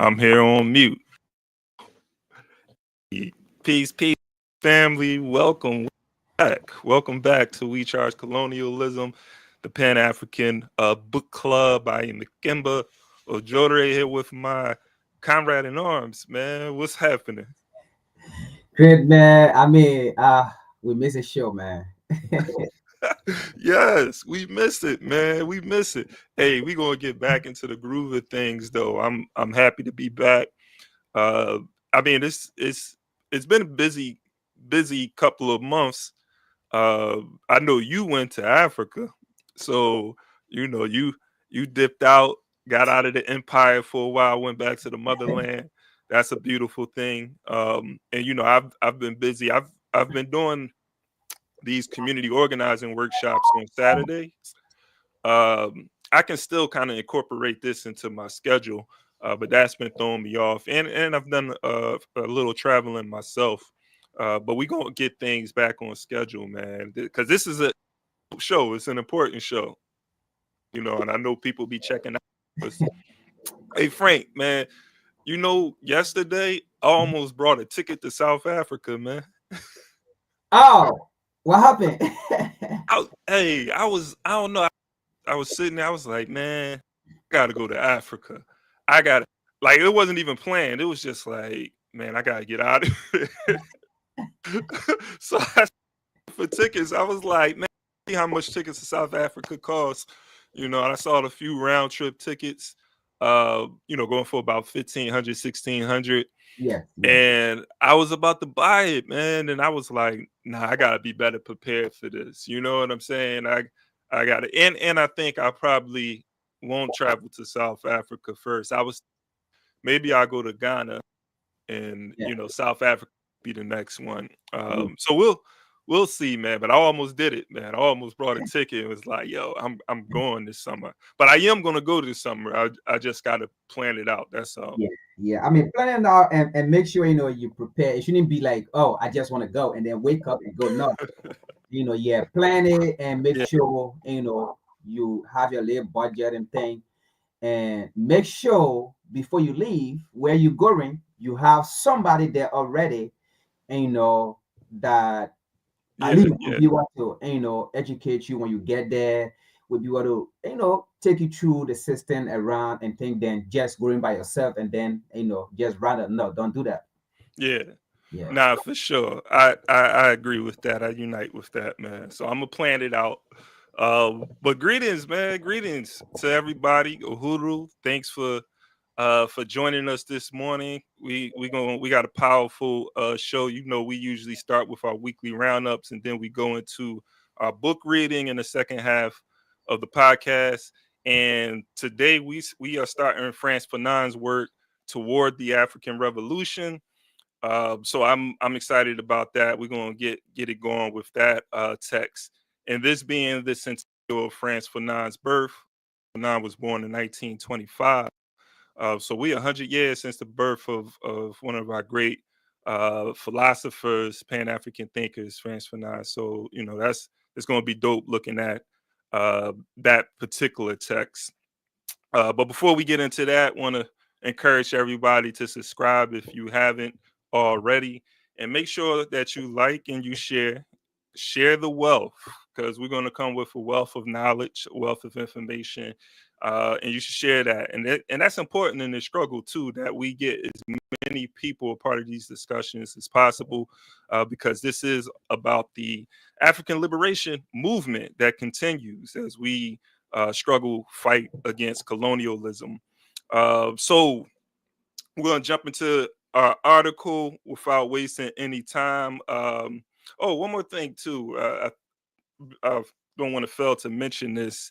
I'm here on mute. Peace, peace, family. Welcome back to We Charge Colonialism, the Pan-African book club. I am Makemba Ojore here with my comrade in arms, man. What's happening? Great, man. We miss a show, man. Yes, we missed it, man. We miss it. Hey, we gonna get back into the groove of things, though. I'm happy to be back. Uh, I mean, it's been a busy couple of months. I know you went to Africa, so you dipped out, got out of the empire for a while, went back to the motherland. That's a beautiful thing. And I've been busy. I've been doing these community organizing workshops on Saturdays. I can still kind of incorporate this into my schedule, but that's been throwing me off. And I've done a little traveling myself. But we gonna get things back on schedule, man, because this is a show. It's an important show, and I know people be checking out. Hey, Frank, man, yesterday I almost brought a ticket to South Africa, man. Oh, what happened? I don't know. I was sitting there, I was like, man, I gotta go to Africa. I gotta, like, it wasn't even planned. It was just like, man, I gotta get out of here. So for tickets, I was like, man, see how much tickets to South Africa cost. And I saw a few round trip tickets, going for about 1,500, 1,600. Yeah. And I was about to buy it, man. And I was like, nah, I gotta be better prepared for this. You know what I'm saying? I got it. And I think I probably won't travel to South Africa first. Maybe I'll go to Ghana and Yeah. South Africa be the next one. So we'll see, man. But I almost did it, man. I almost brought a ticket and was like, yo, I'm going this summer. But I am gonna go this summer. I just gotta plan it out. That's all. Yeah. Plan it out and make sure you prepare. It shouldn't be like, oh, I just want to go and then wake up and go. No, plan it and make Yeah. sure you have your little budget and thing, and make sure before you leave where you're going, you have somebody there already, and that at least will Yeah. be able to educate you when you get there, will be able to take you through the system around and think, then just going by yourself and then just rather no, don't do that. Yeah. Yeah. Nah, for sure. I agree with that. I unite with that, man. So I'm gonna plan it out. But greetings, man. Greetings to everybody. Uhuru, thanks for joining us this morning. We got a powerful show. We usually start with our weekly roundups and then we go into our book reading in the second half of the podcast. And today we are starting Frantz Fanon's work toward the African Revolution. So I'm excited about that. We're gonna get it going with that text, and this being the centennial of Frantz Fanon's birth. Fanon was born in 1925. So we 100 years since the birth of one of our great philosophers, Pan-African thinkers, Frantz Fanon. So it's gonna be dope looking at that particular text. But before we get into that, want to encourage everybody to subscribe if you haven't already, and make sure that you like and you share the wealth, because we're going to come with a wealth of knowledge, a wealth of information, and you should share that. And that's important in this struggle too, that we get as many people a part of these discussions as possible, because this is about the African liberation movement that continues as we fight against colonialism. So we're going to jump into our article without wasting any time. One more thing too. I don't want to fail to mention this.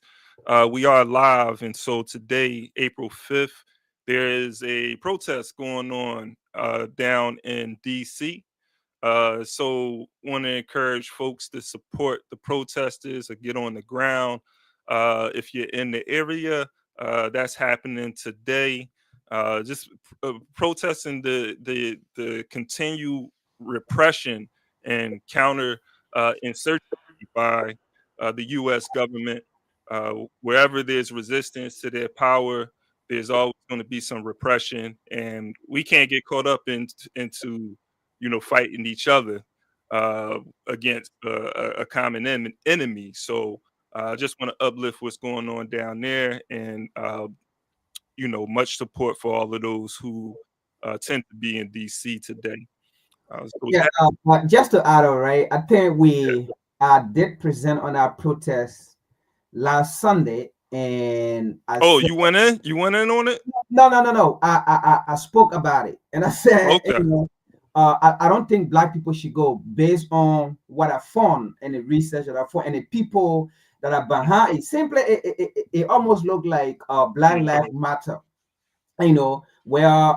We are live, and so today, April 5th, there is a protest going on down in DC. So want to encourage folks to support the protesters or get on the ground. If you're in the area, that's happening today. Just protesting the continued repression and counter insurgency by the U.S. government. Wherever there's resistance to their power, there's always going to be some repression, and we can't get caught up into fighting each other against a common enemy. So I just want to uplift what's going on down there, and much support for all of those who tend to be in DC today. So Yeah, just to add on, right? I think we did present on our protest last Sunday, and I said, you went in? You went in on it? No. I spoke about it, and I said, Okay. I don't think Black people should go based on what I found and the research that I found and the people that are behind it. Simply, it almost looked like Black Lives Matter, where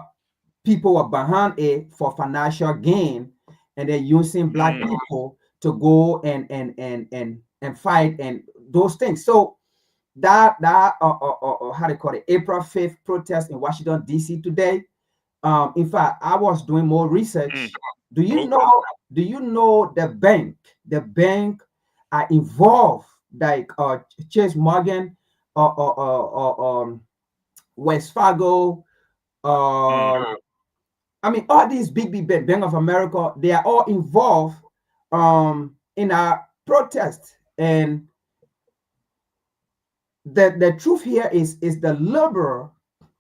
people were behind it for financial gain, and they're using Black people to go and fight and those things. So that how do you call it, April 5th protest in Washington DC today. In fact, I was doing more research. Do you know the bank are involved, like Chase Morgan, West Fargo, I mean, all these big Bank of America, they are all involved in our protest. And the truth here is the liberal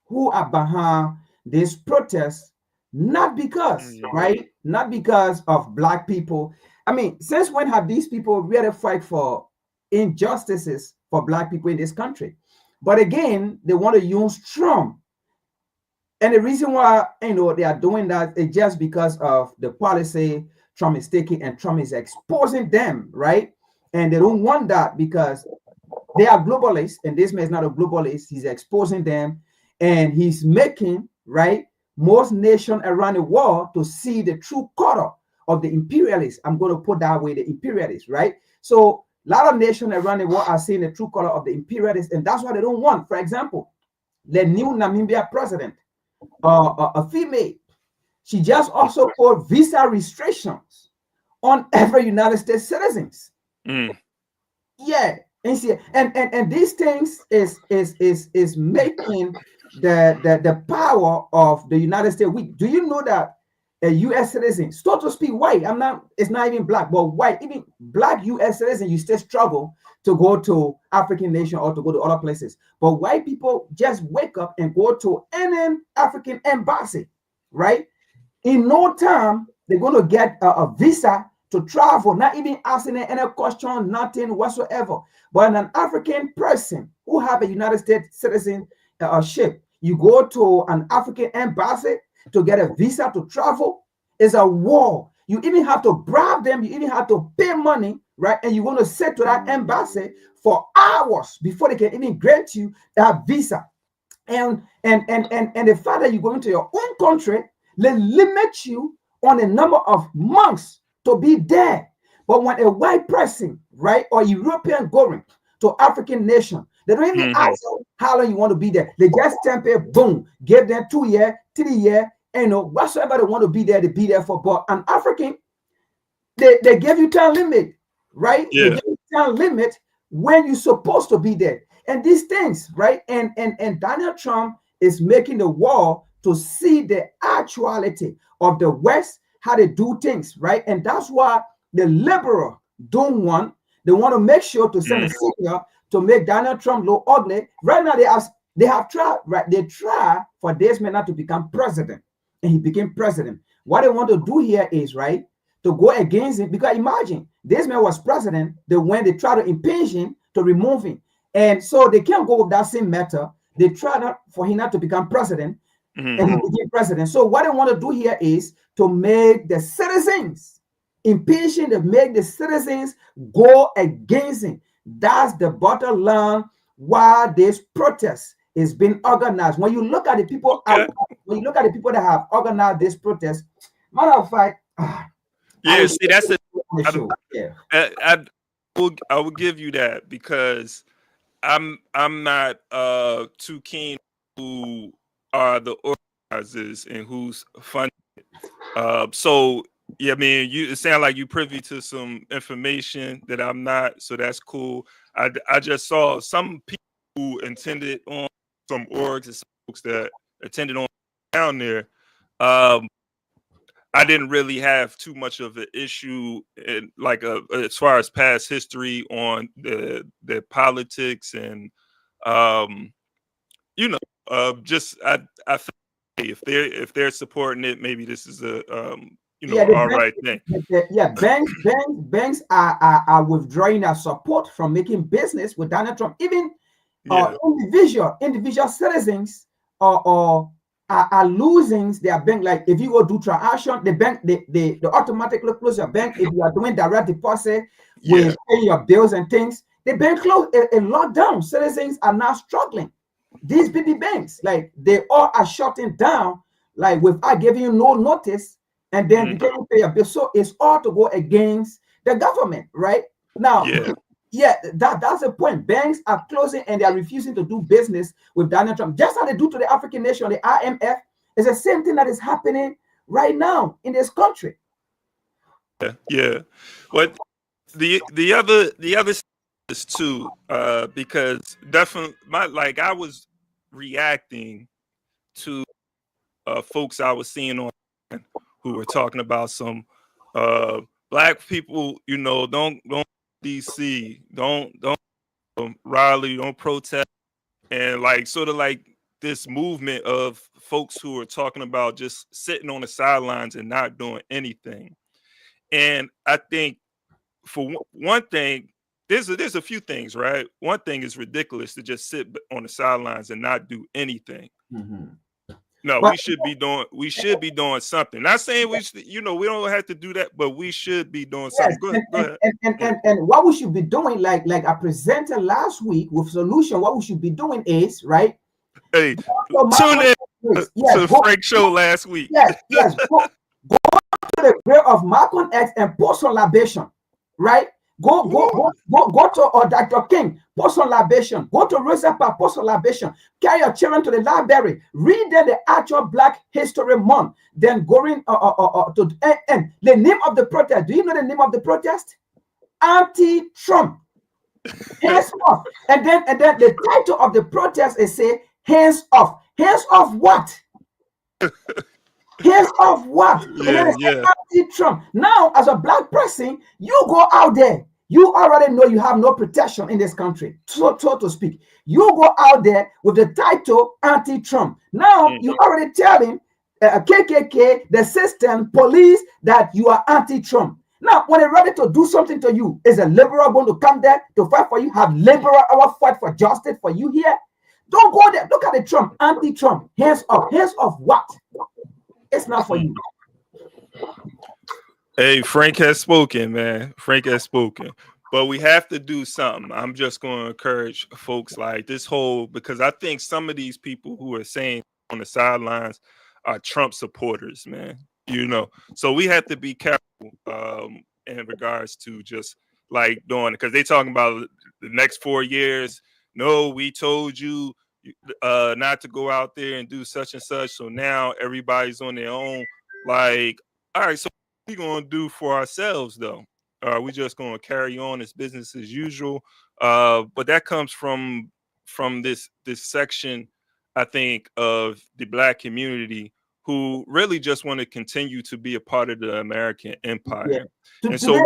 who are behind this protest, not because, right? Not because of Black people. I mean, since when have these people really fight for injustices for Black people in this country? But again, they want to use Trump. And the reason why they are doing that is just because of the policy Trump is taking, and Trump is exposing them, right? And they don't want that because they are globalists, and this man is not a globalist. He's exposing them, and he's making, right, most nations around the world to see the true color of the imperialists. I'm going to put that way, the imperialists, right? So a lot of nations around the world are seeing the true color of the imperialists, and that's what they don't want. For example, the new Namibia president, a female, she just also put visa restrictions on every United States citizens. Yeah, and these things is making the power of the United States weak. Do you know that a U.S. citizen, so to speak, white, it's not even Black, but white, even Black U.S. citizen, you still struggle to go to African nation or to go to other places. But white people just wake up and go to any African embassy, right? In no time, they're going to get a visa to travel, not even asking any question, nothing whatsoever. But an African person who have a United States citizenship, you go to an African embassy to get a visa to travel, is a war. You even have to bribe them, you even have to pay money, right? And you're going to sit to that embassy for hours before they can even grant you that visa. And the fact that you go into your own country, they limit you on the number of months to be there. But when a white person, right, or European going to African nation, they don't even ask you how long you want to be there. They just stamp it, boom, give them 2 years, 3 years, and whatsoever they want to be there, they be there for. But an African, they give you time limit, right? Yeah. They give you time limit when you're supposed to be there. And these things, right? And Donald Trump is making the world to see the actuality of the West, how they do things, right? And that's why the liberal don't want, they want to make sure to send a signal to make Donald Trump look ugly. Right now, they have tried, right? They try for this man not to become president, and he became president. What they want to do here is, right, to go against him, because imagine this man was president, when they try to impeach him, to remove him. And so they can't go with that same method. They try for him not to become president, and he became president. So what they want to do here is to make the citizens impeaching, to make the citizens go against him. That's the bottom line why this protest is being organized. When you look at the people, when you look at the people that have organized this protest, matter of fact, see, that's it. I will give you that, because I'm not too keen who are the organizers and who's funding. So yeah, I mean, it sounds like you privy to some information that I'm not, so that's cool. I just saw some people who intended on some orgs folks that attended on down there. Um, I didn't really have too much of an issue in like as far as past history on the politics and um, you know, just I feel like if they're supporting it, maybe this is a Yeah, all right thing. yeah, banks are withdrawing their support from making business with Donald Trump. Even Yeah, individual citizens are losing their bank. Like if you go do transaction, the bank they automatically close your bank. If you are doing direct deposit yeah, with paying your bills and things, the bank closed a lockdown. Citizens are now struggling. These big banks, like they all are shutting down, like without giving you no notice, and then you can't pay your bill. So it's all to go against the government, right? Now, yeah, yeah, that's the point. Banks are closing and they are refusing to do business with Donald Trump, just as they do to the African nation, the IMF. It's the same thing that is happening right now in this country. yeah. But the other is too, because definitely I was reacting to folks I was seeing on who were talking about some black people, don't DC, don't rally, don't protest, and like sort of like this movement of folks who are talking about just sitting on the sidelines and not doing anything. And I think for one thing, there's a few things, right? One thing is ridiculous to just sit on the sidelines and not do anything. Mm-hmm. No, But we should be doing something. Not saying we should, we don't have to do that, but we should be doing yes, something. Go ahead. and what we should be doing, like I presented last week with solution, what we should be doing is right. Hey, So tune in yes, to Frank show last week. yes, go to the grave of Malcolm X and post on libation, right? Go to Dr. King, post on libation. Go to Rosa Parks, post on libation. Carry your children to the library. Read them the actual Black History Month. Then going to and the name of the protest. Do you know the name of the protest? Anti-Trump. Hands off. And then the title of the protest is say hands off. Hands off what? Hands off what? And then it's anti-Trump. Now, as a black person, you go out there. You already know you have no protection in this country, so to speak. You go out there with the title anti-Trump. Now, you already telling KKK, the system, police, that you are anti-Trump. Now, when they're ready to do something to you, is a liberal going to come there to fight for you? Have liberal our fight for justice for you here? Don't go there. Look at the Trump, anti-Trump. Hands off. Hands off what? It's not for you. Hey, Frank has spoken, man. Frank has spoken. But we have to do something. I'm just going to encourage folks like this whole, because I think some of these people who are saying on the sidelines are Trump supporters, man. So we have to be careful in regards to just like doing it, because they talking about the next 4 years. No, we told you not to go out there and do such and such. So now everybody's on their own. Like, all right, so what are we going to do for ourselves, though? Are we just going to carry on as business as usual? But that comes from this section, I think, of the Black community who really just want to continue to be a part of the American empire. Yeah. And so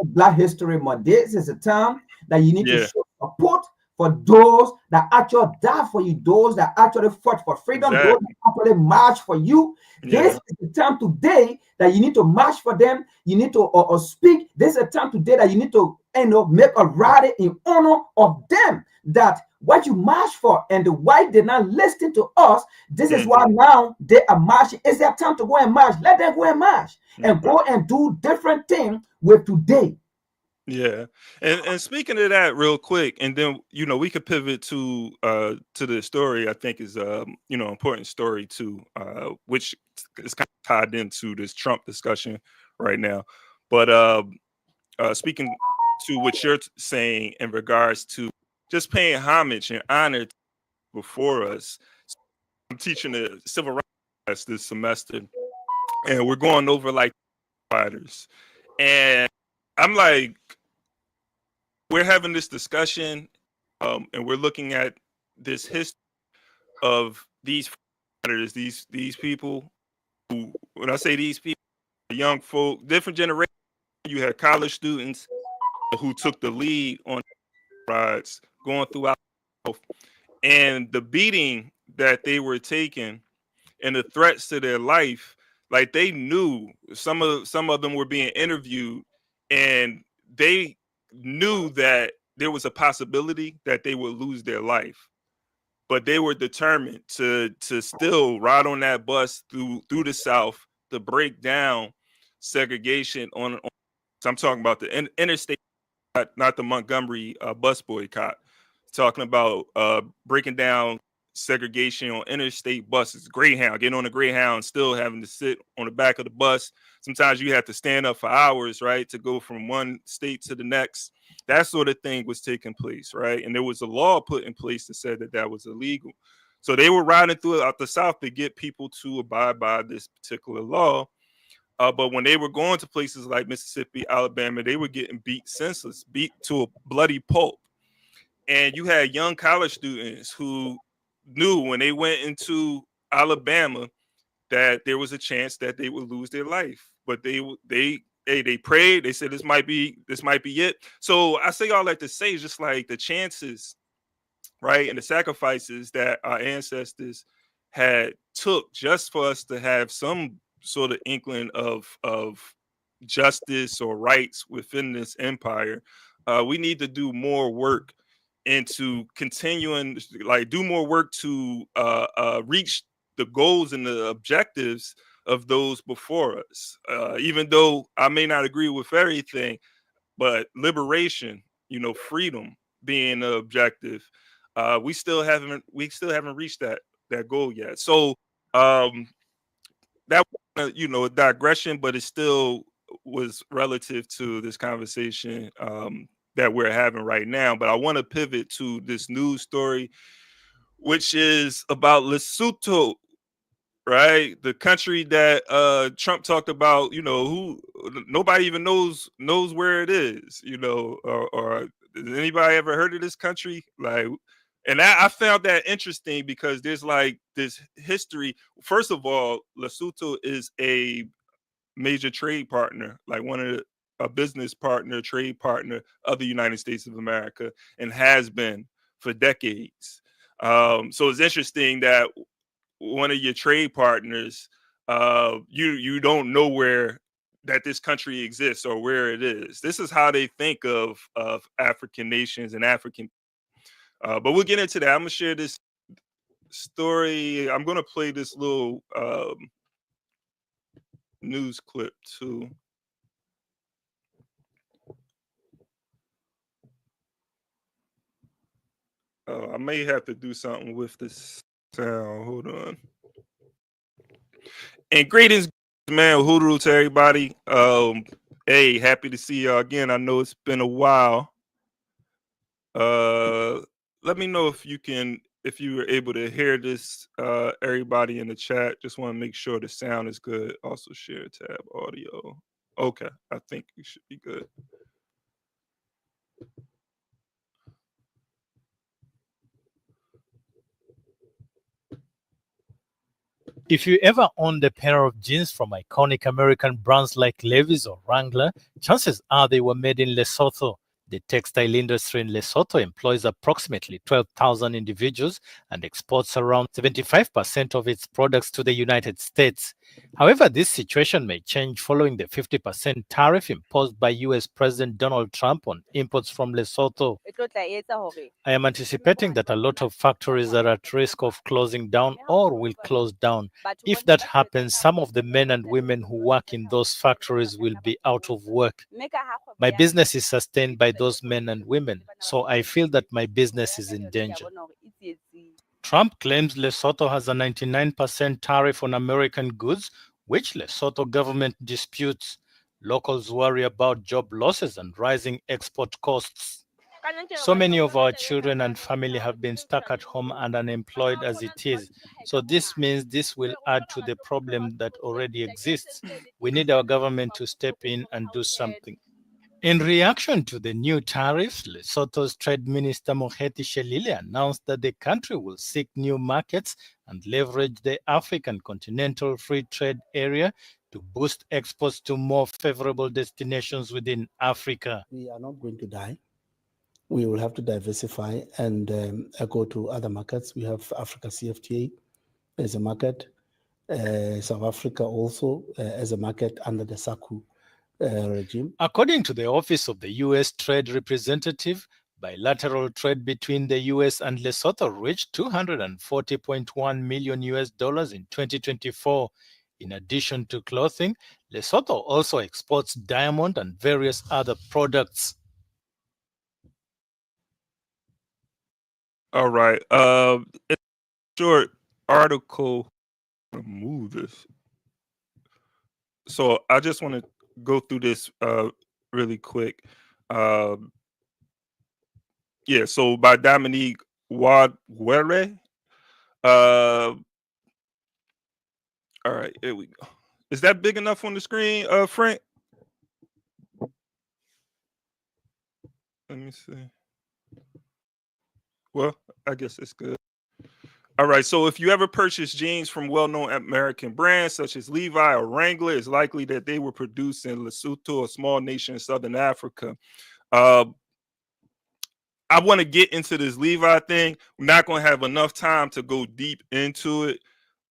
Black History Month. This is a time that you need to show support for those that actually died for you, those that actually fought for freedom, those that actually march for you. This is the time today that you need to march for them. You need to speak. This is a time today that you need to make a rally in honor of them, that what you march for, and the white did not listen to us. This is why now they are marching. It's their time to go and march. Let them go and march and go and do different things with today. Yeah, and speaking of that, real quick, and then we could pivot to the story. I think is important story too, which is kind of tied into this Trump discussion right now. But speaking to what you're saying in regards to just paying homage and honor before us, I'm teaching a civil rights class this semester, and we're going over like fighters, and I'm like, we're having this discussion, and we're looking at this history, of these these people who, when I say these people, young folk, different generation. You had college students who took the lead on rides going throughout, and the beating that they were taking and the threats to their life, like they knew some of them were being interviewed, and they knew that there was a possibility that they would lose their life, but they were determined to still ride on that bus through the South to break down segregation on so I'm talking about the interstate, not the Montgomery bus boycott. Talking about breaking down segregation on interstate buses. Greyhound, getting on a Greyhound, still having to sit on the back of the bus. Sometimes you have to stand up for hours, right, to go from one state to the next. That sort of thing was taking place, right? And there was a law put in place that said that that was illegal. So they were riding throughout the South to get people to abide by this particular law. But when they were going to places like Mississippi, Alabama, they were getting beat senseless, beat to a bloody pulp. And you had young college students who knew when they went into Alabama that there was a chance that they would lose their life. But they prayed. They said this might be it. So I say all that to say is just like the chances, right, and the sacrifices that our ancestors had took just for us to have some sort of inkling of justice or rights within this empire. We need to do more work into continuing, like, do more work to reach the goals and the objectives of those before us. Even though I may not agree with everything, but liberation, freedom being the objective, we still haven't reached that goal yet. So um, that a digression, but it still was relative to this conversation that we're having right now. But I want to pivot to this news story, which is about Lesotho, right? The country that Trump talked about, who nobody even knows where it is, or has anybody ever heard of this country? Like, and I found that interesting because there's like this history. First of all, Lesotho is a major trade partner, like a business partner, trade partner of the United States of America, and has been for decades. So it's interesting that one of your trade partners, you don't know where that this country exists or where it is. This is how they think of African nations and African. But we'll get into that. I'm gonna share this story. I'm gonna play this little news clip too. I may have to do something with this sound. Hold on. And greetings, man. Hoodoo to everybody. Hey, happy to see y'all again. I know it's been a while. Let me know if you were able to hear this. Everybody in the chat. Just want to make sure the sound is good. Also share tab audio. Okay, I think we should be good. If you ever owned a pair of jeans from iconic American brands like Levi's or Wrangler, chances are they were made in Lesotho. The textile industry in Lesotho employs approximately 12,000 individuals and exports around 75% of its products to the United States. However, this situation may change following the 50% tariff imposed by US President Donald Trump on imports from Lesotho. I am anticipating that a lot of factories are at risk of closing down or will close down. If that happens, some of the men and women who work in those factories will be out of work. My business is sustained by those men and women, so I feel that my business is in danger. Trump claims Lesotho has a 99% tariff on American goods, which Lesotho government disputes. Locals worry about job losses and rising export costs. So many of our children and family have been stuck at home and unemployed as it is. So this means this will add to the problem that already exists. We need our government to step in and do something. In reaction to the new tariffs, Lesotho's Trade Minister Mohethi Shelile announced that the country will seek new markets and leverage the African Continental Free Trade Area to boost exports to more favorable destinations within Africa. We are not going to die. We will have to diversify and go to other markets. We have Africa CFTA as a market, South Africa also as a market under the SACU regime. According to the Office of the U.S. Trade Representative, bilateral trade between the U.S. and Lesotho reached $240.1 million in 2024. In addition to clothing, Lesotho also exports diamond and various other products. All right. It's a short article. Move this. So I just want to go through this really quick. Yeah, so by Dominique Wadwere. All right, here we go. Is that big enough on the screen, Frank? Let me see. Well, I guess it's good. All right, so if you ever purchase jeans from well-known American brands such as Levi or Wrangler, it's likely that they were produced in Lesotho, a small nation in Southern Africa. I want to get into this Levi thing. We're not going to have enough time to go deep into it.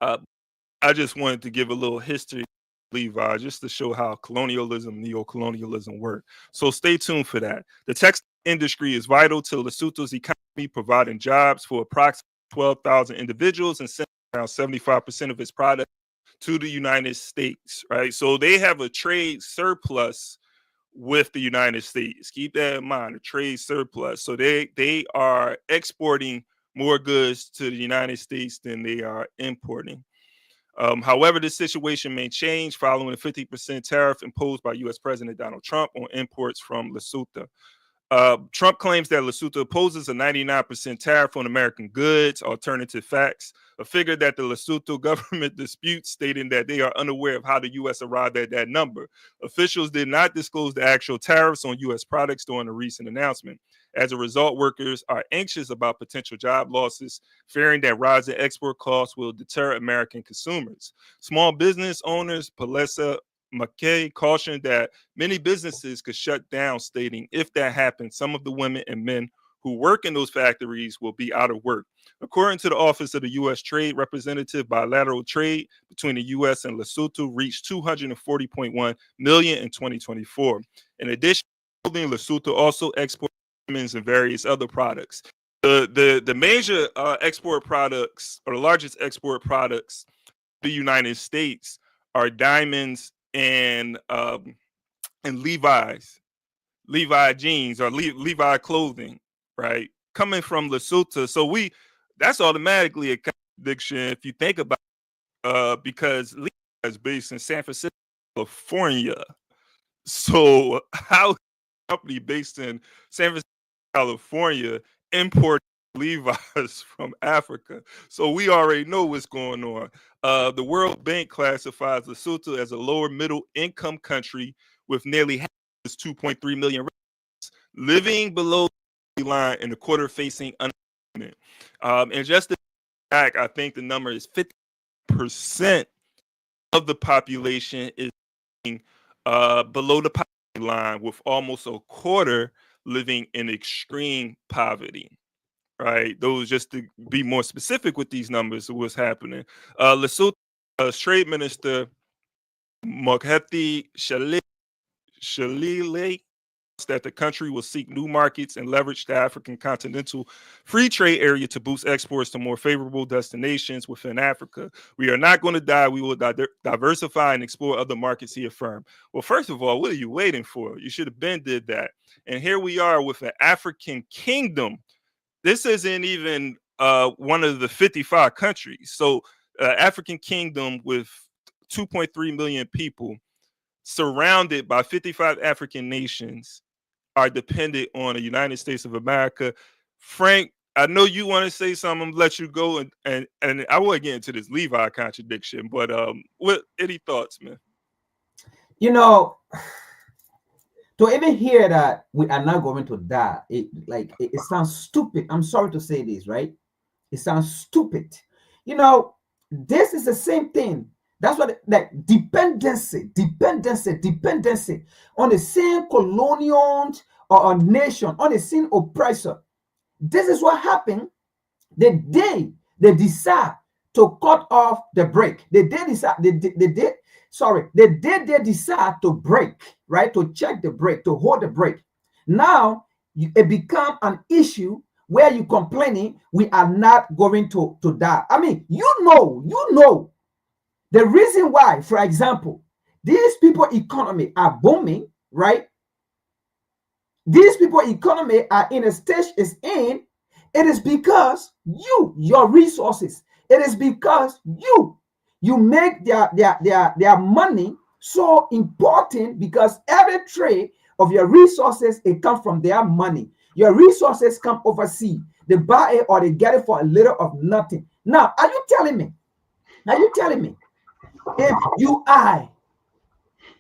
I just wanted to give a little history of Levi just to show how colonialism, neo-colonialism work. So stay tuned for that. The textile industry is vital to Lesotho's economy, providing jobs for approximately 12,000 individuals and sending around 75% of its product to the United States, right? So they have a trade surplus with the United States. Keep that in mind, a trade surplus. So they are exporting more goods to the United States than they are importing. However, this situation may change following a 50% tariff imposed by U.S. President Donald Trump on imports from Lesotho. Trump claims that Lesotho opposes a 99% tariff on American goods, alternative facts, a figure that the Lesotho government disputes, stating that they are unaware of how the U.S. arrived at that number. Officials did not disclose the actual tariffs on U.S. products during a recent announcement. As a result, workers are anxious about potential job losses, fearing that rising export costs will deter American consumers. Small business owners, Palesa McKay, cautioned that many businesses could shut down, stating if that happens, some of the women and men who work in those factories will be out of work. According to the Office of the U.S. Trade Representative, bilateral trade between the U.S. and Lesotho reached $240.1 million in 2024. In addition, Lesotho also exports diamonds and various other products. The major export products, or the largest export products, the United States, are diamonds and Levi jeans or Levi clothing, right? Coming from Lesotho. So that's automatically a contradiction if you think about it, because Levi is based in San Francisco, California. So how is a company based in San Francisco, California import Levi's from Africa? So we already know what's going on. The World Bank classifies Lesotho as a lower middle income country with nearly half of its 2.3 million residents living below the line in the quarter facing unemployment. And just to back, I think the number is 50% of the population is below the poverty line, with almost a quarter living in extreme poverty. Right, those, just to be more specific with these numbers of what's happening. Lesotho Trade Minister Mohethi Shelile that the country will seek new markets and leverage the African Continental Free Trade Area to boost exports to more favorable destinations within Africa. We are not going to die. We will diversify and explore other markets, he affirmed. Well, first of all, what are you waiting for? You should have been did that. And here we are with an African kingdom. This isn't even one of the 55 countries. So African kingdom with 2.3 million people, surrounded by 55 African nations, are dependent on the United States of America. Frank, I know you want to say something. I'm gonna let you go, and I will get into this Levi contradiction, but what any thoughts, man? You know, To even hear that we are not going to die, it sounds stupid. I'm sorry to say this, right? It sounds stupid. You know, this is the same thing. That's what like dependency on the same colonial or nation, on the same oppressor. This is what happened the day they decide to cut off the break. The day they decide to break, right? To check the break, to hold the break. Now it becomes an issue where you complaining we are not going to die. I mean, you know the reason why, for example, these people economy are booming, right? These people economy are in a stage is in. It is because your resources. It is because you make their money so important, because every trade of your resources, it comes from their money. Your resources come overseas. They buy it or they get it for a little of nothing. Now, are you telling me if you are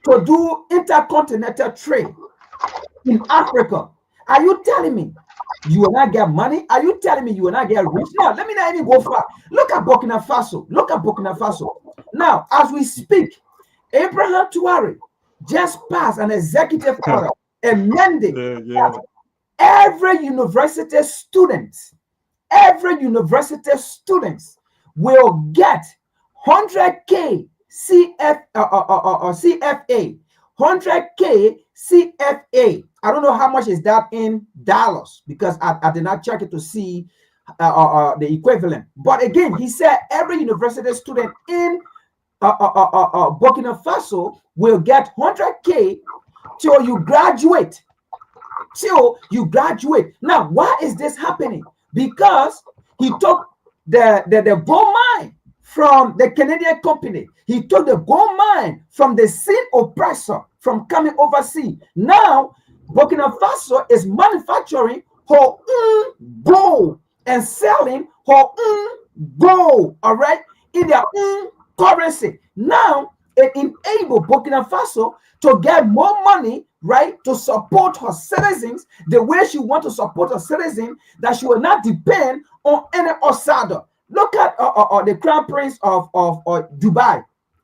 to do intercontinental trade in Africa, are you telling me you will not get money? Are you telling me you will not get rich? Now, let me not even go far. Look at Burkina Faso. Now, as we speak, Abraham Touare just passed an executive order amending every university student will get 100K CFA, 100K CFA. I don't know how much is that in dollars, because I did not check it to see the equivalent. But again, he said every university student in Burkina Faso will get 100K till you graduate. Now, why is this happening? Because he took the gold mine from the Canadian company. He took the gold mine from the sin oppressor from coming overseas. Now, Burkina Faso is manufacturing her own gold and selling her own gold, all right, in their own currency. Now, it enables Burkina Faso to get more money, right, to support her citizens the way she wants to support her citizens, that she will not depend on any outsider. Look at the Crown Prince of Dubai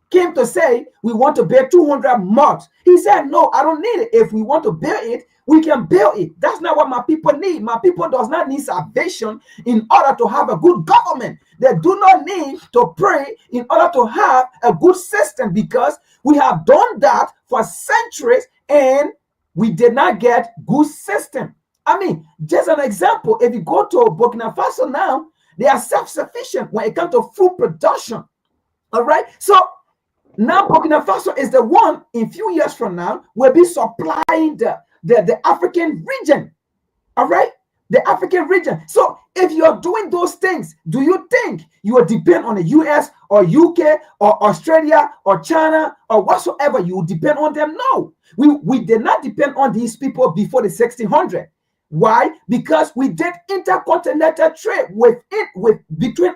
came to say, we want to build 200 mosques. He said, no, I don't need it. If we want to build it, we can build it. That's not what my people need. My people does not need salvation in order to have a good government. They do not need to pray in order to have a good system, because we have done that for centuries and we did not get good system. I mean, just an example, if you go to Burkina Faso now, they are self-sufficient when it comes to food production. All right. So now Burkina Faso is the one in few years from now will be supplying the African region. All right. The African region. So if you're doing those things, do you think you will depend on the US or UK or Australia or China or whatsoever? You will depend on them? No. We did not depend on these people before the 1600s. Why? Because we did intercontinental trade between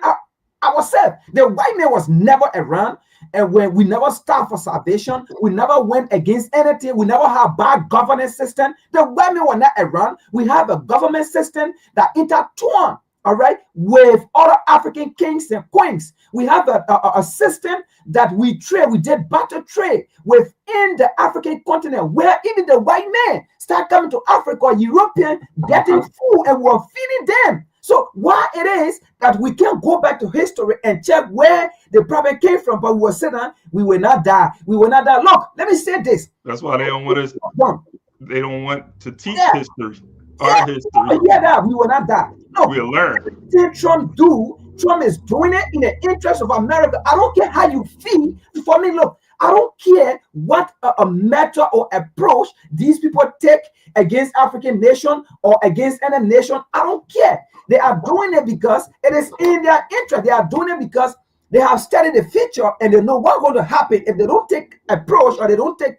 ourselves. The white man was never around, and when we never starved for salvation, we never went against anything. We never had bad governance system. The white men were not around. We have a government system that intertwined, all right, with other African kings and queens. We have a system that we trade. We did barter trade within the African continent, where even the white men start coming to Africa, European, getting food, and we're feeding them. So why it is that we can't go back to history and check where the problem came from, but we will say that we will not die. We will not die. Look, let me say this. That's why they don't want us. They don't want to teach history. Our history. Yeah, that we will not die. No, we'll learn. Trump is doing it in the interest of America. I don't care how you feel. For me, look, I don't care what a method or approach these people take against African nation or against any nation. I don't care. They are doing it because it is in their interest. They are doing it because they have studied the future and they know what's going to happen if they don't take approach or they don't take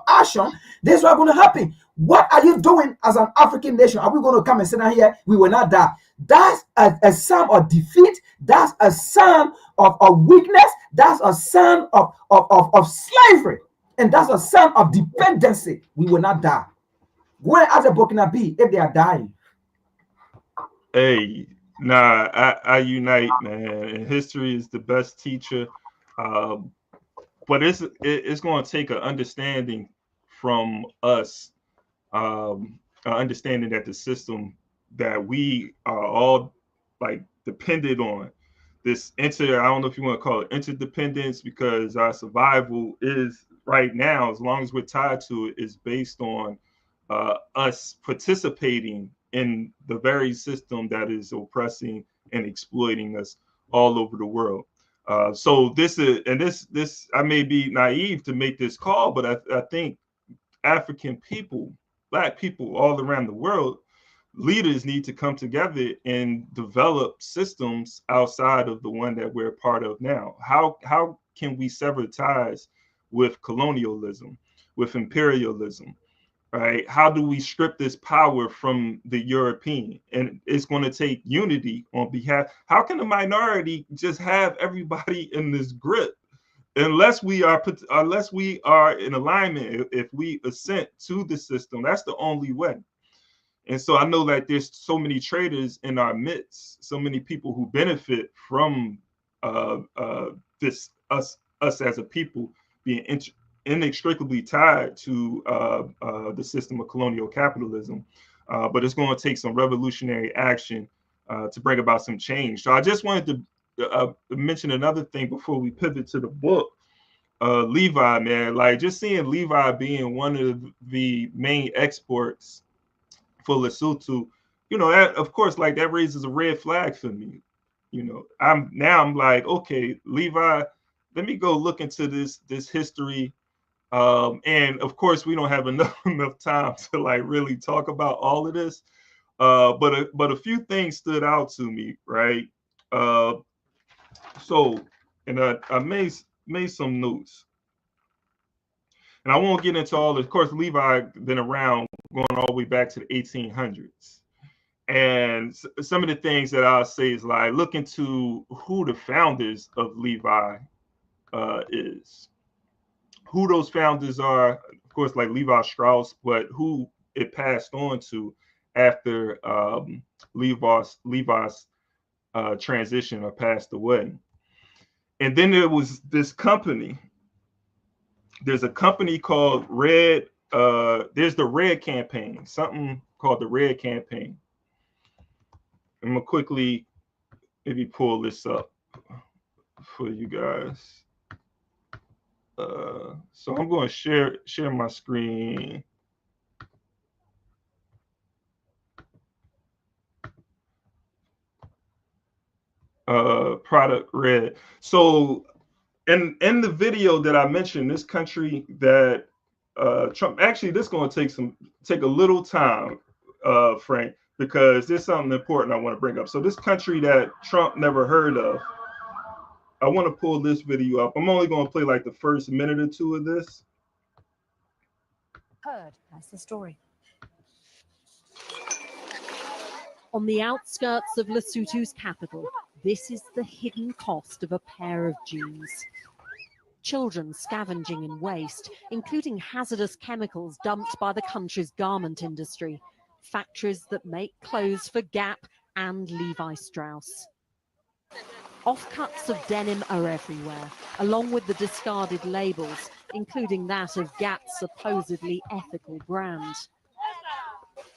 action. This is what's going to happen. What are you doing as an African nation? Are we going to come and sit down here? We will not die. That's a sign of defeat. That's a sign of weakness. That's a sign of slavery. And that's a sign of dependency. We will not die. Go and ask the Burkinabe if they are dying. Hey, nah, I unite, man. And history is the best teacher. But it's going to take an understanding from us, understanding that the system that we are all like dependent on, this I don't know if you want to call it interdependence, because our survival is right now, as long as we're tied to it, is based on us participating in the very system that is oppressing and exploiting us all over the world. So this I may be naive to make this call, but I think African people, Black people all around the world, leaders need to come together and develop systems outside of the one that we're a part of now. How can we sever ties with colonialism, with imperialism? Right? How do we strip this power from the European? And it's going to take unity on behalf. How can the minority just have everybody in this grip? Unless we are in alignment, if we assent to the system, that's the only way. And so I know that there's so many traders in our midst, so many people who benefit from this us as a people being inextricably tied to the system of colonial capitalism. But it's going to take some revolutionary action to bring about some change. So I just wanted to mention another thing before we pivot to the book. Levi, man, like just seeing Levi being one of the main exports for Lesotho, you know, that of course, like that raises a red flag for me. You know, I'm like, okay, Levi, let me go look into this history. And of course, we don't have enough time to like really talk about all of this. But a few things stood out to me, right? Uh, so, and I made some notes. And I won't get into all. Of course, Levi been around going all the way back to the 1800s. And some of the things that I'll say is like look into who the founders of Levi is, who those founders are. Of course, like Levi Strauss, but who it passed on to after Levi's transition or passed away. And then there was this company. There's a company called Red. There's the Red Campaign, something called the Red Campaign. I'm gonna quickly maybe pull this up for you guys. So I'm going to share my screen. Product Red. So in the video that I mentioned, this country that Trump, actually this is going to take a little time, Frank, because there's something important I want to bring up. So this country that Trump never heard of, I want to pull this video up. I'm only going to play like the first minute or two of this. Heard, that's the story. On the outskirts of Lesotho's capital, this is the hidden cost of a pair of jeans. Children scavenging in waste, including hazardous chemicals dumped by the country's garment industry, factories that make clothes for Gap and Levi Strauss. Offcuts of denim are everywhere, along with the discarded labels, including that of Gap's supposedly ethical brand.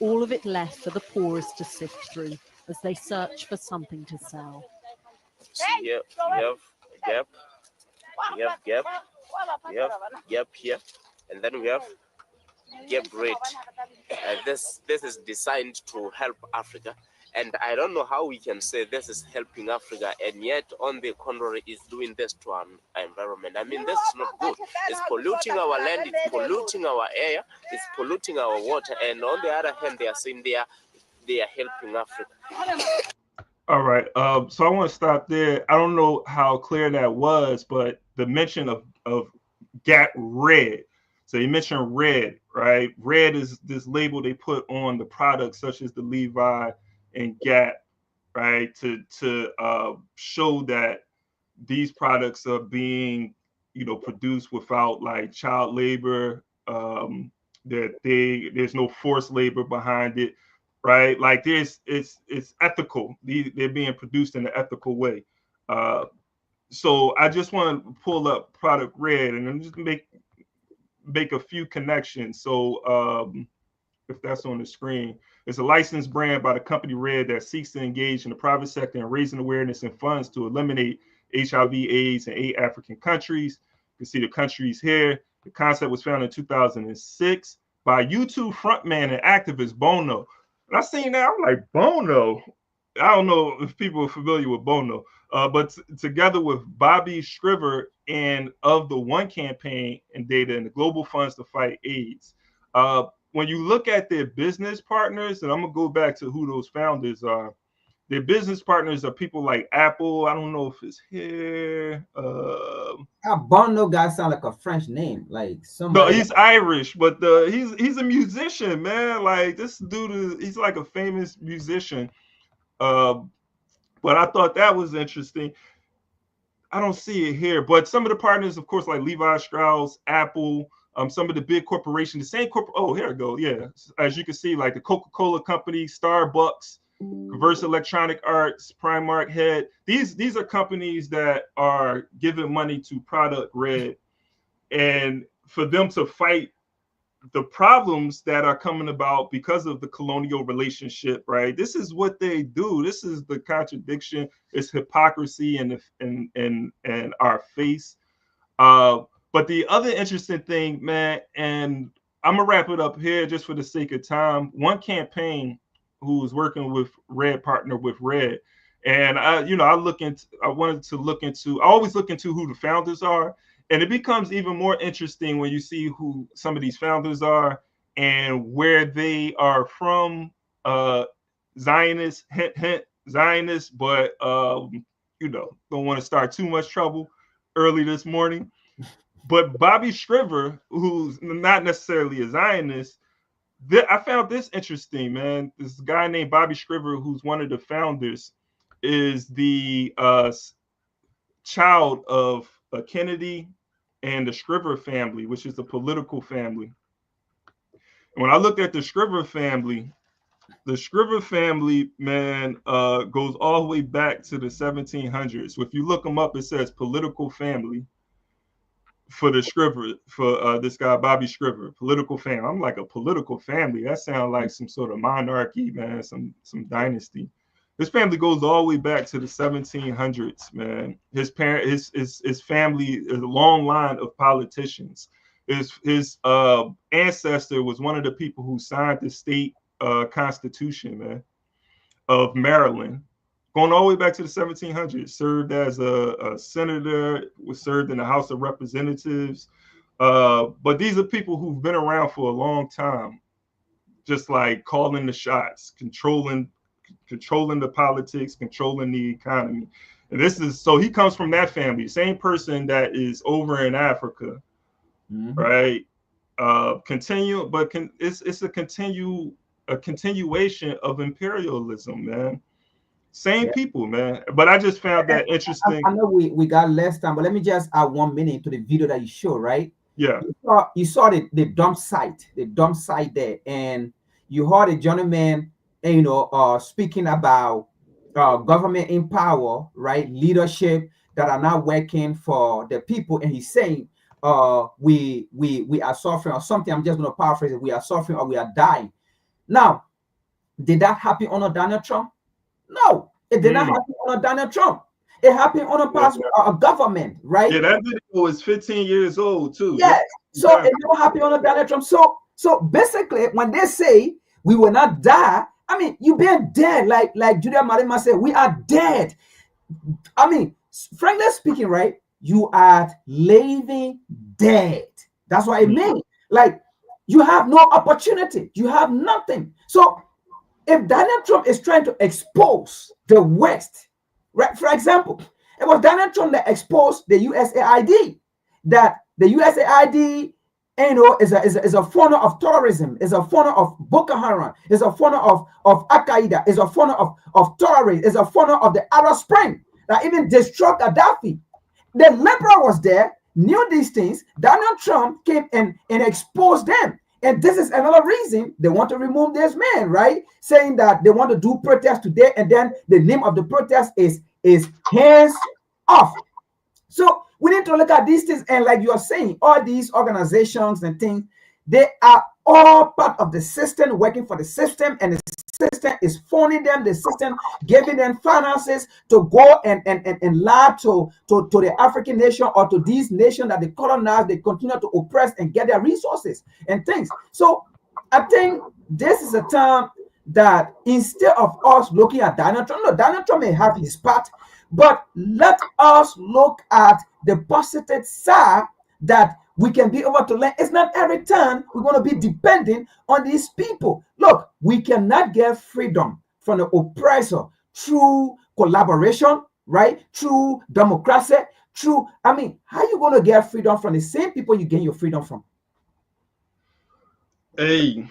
All of it left for the poorest to sift through as they search for something to sell. Here we have Gap, we have Gap, we have Gap here, and then we have Gap Red. This is designed to help Africa, and I don't know how we can say this is helping Africa, and yet on the contrary is doing this to our environment. I mean, this is not good. It's polluting our land, it's polluting our air, it's polluting our water, and on the other hand, they are saying they are helping Africa. All right. So I want to stop there. I don't know how clear that was, but the mention of Gap Red. So you mentioned red, right? Red is this label they put on the products such as the Levi and Gap, right? To show that these products are being, produced without like child labor, there's no forced labor behind it, right? Like it's ethical. They're being produced in an ethical way. So I just want to pull up Product Red and then just make a few connections. So if that's on the screen, it's a licensed brand by the company Red that seeks to engage in the private sector and raising awareness and funds to eliminate HIV/AIDS in 8 African countries. You can see the countries here. The concept was founded in 2006 by YouTube frontman and activist Bono. And I seen that, I'm like, Bono? I don't know if people are familiar with Bono, but together with Bobby Shriver and of the One Campaign and data and the Global Funds to Fight AIDS. When you look at their business partners, and I'm going to go back to who those founders are, their business partners are people like Apple. I don't know if it's here. Bono guy sound like a French name, like somebody. No, he's Irish, but he's a musician, man. Like this dude he's like a famous musician. But I thought that was interesting. I don't see it here, but some of the partners, of course, like Levi Strauss, Apple, some of the big corporations, the same corporate. Oh, here we go. Yeah, as you can see, like the Coca-Cola Company, Starbucks, Converse Electronic Arts, Primark Head. These are companies that are giving money to Product Red, and for them to fight the problems that are coming about because of the colonial relationship, right? This is what they do. This is the contradiction. It's hypocrisy in our face. But the other interesting thing, man, and I'm gonna wrap it up here just for the sake of time. One Campaign, who's working with Red, partner with Red, and I wanted to look into. I always look into who the founders are. And it becomes even more interesting when you see who some of these founders are and where they are from. Zionists, hint, Zionists, but don't want to start too much trouble early this morning. But Bobby Shriver, who's not necessarily a Zionist, I found this interesting, man. This guy named Bobby Shriver, who's one of the founders, is the child of Kennedy and the Shriver family, which is the political family. And when I looked at the Shriver family, man, goes all the way back to the 1700s. So if you look them up, it says political family for the Shriver, for this guy, Bobby Shriver, political family. I'm like, a political family? That sounds like some sort of monarchy, man, some dynasty. His family goes all the way back to the 1700s, man. His family is a long line of politicians. His ancestor was one of the people who signed the state constitution, man, of Maryland, going all the way back to the 1700s. Served as a senator, was served in the House of Representatives. But these are people who've been around for a long time, just like calling the shots, controlling the politics, controlling the economy. And so he comes from that family, same person that is over in Africa, right? It's a continuation of imperialism, man. Same people, man. But I just found that interesting. I know we got less time, but let me just add 1 minute to the video that you showed, right? Yeah. You saw the dump site there, and you heard a gentleman, speaking about government in power, right? Leadership that are not working for the people, and he's saying, we are suffering or something. I'm just going to paraphrase it. We are suffering or we are dying. Now, did that happen under Donald Trump? No, it did not happen under Donald Trump. It happened on a past government, right? Yeah, that video was 15 years old too. Yeah, so it never happened under Donald Trump. So basically, when they say we will not die, I mean, you being dead, like Julia Malema said, we are dead. I mean, frankly speaking, right? You are living dead. That's what it means. Like, you have no opportunity. You have nothing. So if Donald Trump is trying to expose the West, right? For example, it was Donald Trump that exposed the USAID, that the USAID, is a funnel of terrorism, is a funnel of Boko Haram, is a funnel of Al-Qaeda, is a funnel of terrorists, is a funnel of the Arab Spring that even destroyed Gaddafi. The liberal was there, knew these things. Donald Trump came and exposed them. And this is another reason they want to remove this man, right? Saying that they want to do protest today, and then the name of the protest is hands off. So we need to look at these things, and like you are saying, all these organizations and things, they are all part of the system, working for the system, and the system is funding them, the system giving them finances to go and lie to the African nation or to these nations that they colonize, they continue to oppress and get their resources and things. So I think this is a time that instead of us looking at Donald Trump, no, Donald Trump may have his part, but let us look at the positive side that we can be able to learn. It's not every time we're going to be depending on these people. Look, we cannot get freedom from the oppressor through collaboration, right? Through democracy, through, I mean, how are you going to get freedom from the same people you gain your freedom from? Hey,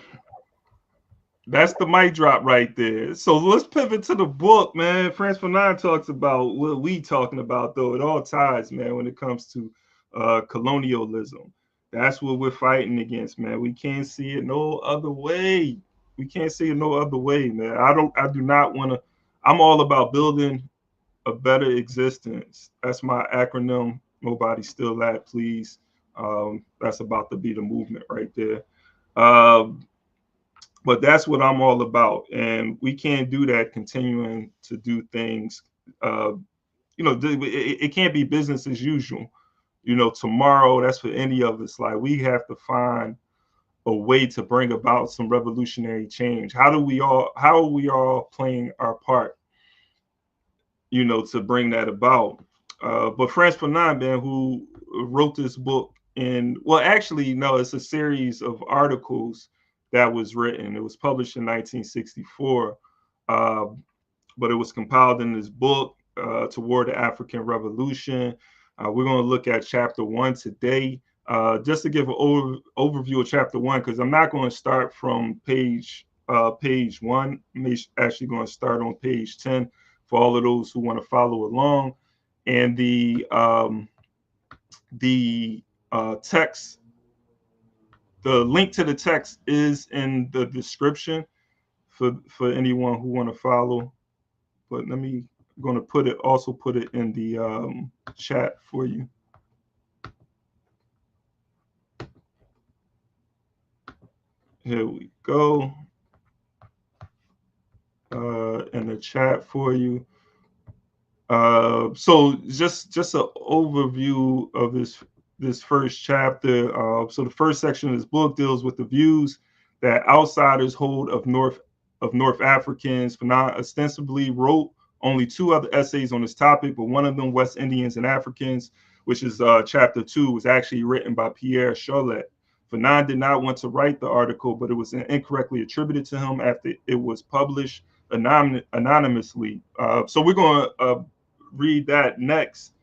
that's the mic drop right there. So let's pivot to the book, man. Frantz Fanon talks about what we talking about, though. It all ties, man, when it comes to colonialism. That's what we're fighting against, man. We can't see it no other way. We can't see it no other way, man. I do not want to. I'm all about building a better existence. That's my acronym. Nobody steal that, please. That's about to be the movement right there. But that's what I'm all about, and we can't do that continuing to do things. It can't be business as usual. Tomorrow, that's for any of us. Like, we have to find a way to bring about some revolutionary change. How are we all playing our part, to bring that about? But Frantz Fanon, man, who wrote this book, it's a series of articles that was written. It was published in 1964, but it was compiled in this book, Toward the African Revolution. We're going to look at chapter 1 today, just to give an overview of chapter 1, because I'm not going to start from page 1. I'm actually going to start on page 10 for all of those who want to follow along. And the text, the link to the text is in the description for anyone who want to follow. But I'm going to put it in the chat for you. Here we go. In the chat for you. So just an overview of this first chapter. So the first section of this book deals with the views that outsiders hold of North Africans. Fanon ostensibly wrote only 2 other essays on this topic, but one of them, West Indians and Africans, which is chapter 2, was actually written by Pierre Charlet. Fanon did not want to write the article, but it was incorrectly attributed to him after it was published anonymously. So we're going to read that next.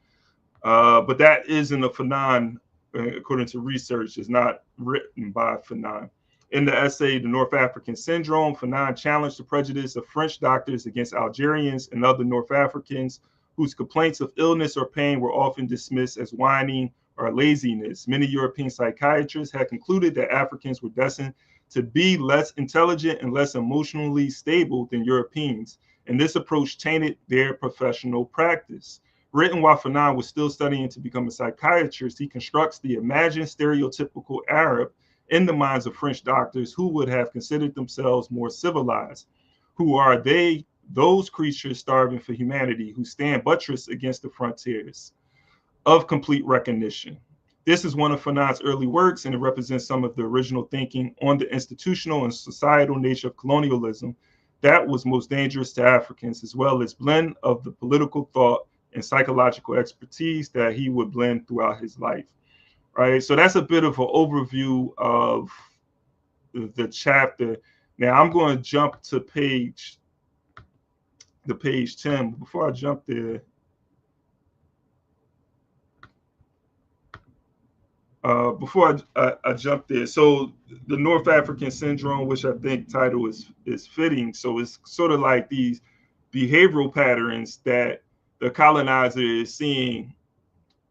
But that isn't a Fanon, according to research, is not written by Fanon. In the essay, The North African Syndrome, Fanon challenged the prejudice of French doctors against Algerians and other North Africans whose complaints of illness or pain were often dismissed as whining or laziness. Many European psychiatrists had concluded that Africans were destined to be less intelligent and less emotionally stable than Europeans, and this approach tainted their professional practice. Written while Fanon was still studying to become a psychiatrist, he constructs the imagined stereotypical Arab in the minds of French doctors who would have considered themselves more civilized. Who are they? Those creatures starving for humanity, who stand buttressed against the frontiers of complete recognition. This is one of Fanon's early works, and it represents some of the original thinking on the institutional and societal nature of colonialism that was most dangerous to Africans, as well as blend of the political thought and psychological expertise that he would blend throughout his life. Right, so that's a bit of an overview of the chapter. Now I'm going to jump to page 10. Before I jump there, I jump there, so the North African Syndrome, which I think title is fitting. So it's sort of like these behavioral patterns that the colonizer is seeing,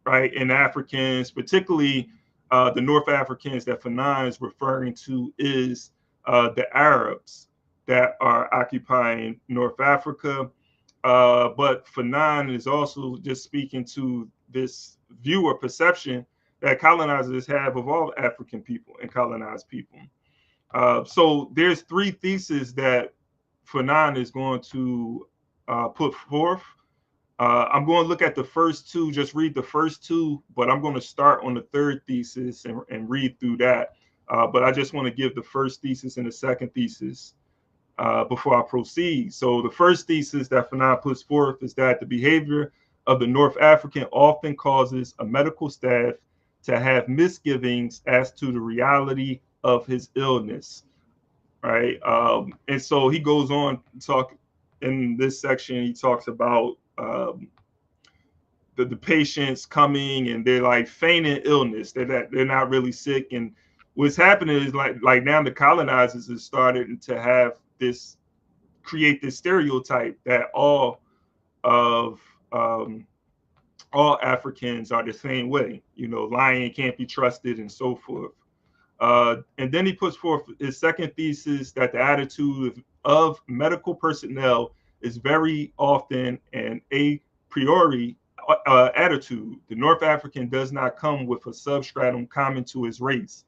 right, in Africans, particularly the North Africans that Fanon is referring to is the Arabs that are occupying North Africa. But Fanon is also just speaking to this view or perception that colonizers have of all African people and colonized people. So there's three theses that Fanon is going to put forth. I'm going to look at the first two, just read the first two, but I'm going to start on the third thesis and read through that. But I just want to give the first thesis and the second thesis before I proceed. So the first thesis that Fanon puts forth is that the behavior of the North African often causes a medical staff to have misgivings as to the reality of his illness, right? And so he goes on to talk in this section. He talks about the patients coming and they're like feigning illness. They're not really sick. And what's happening is like now the colonizers have started to have this, create this stereotype that all Africans are the same way, you know, lying can't be trusted and so forth. And then he puts forth his second thesis that the attitude of medical personnel is very often an a priori attitude. The North African does not come with a substratum common to his race,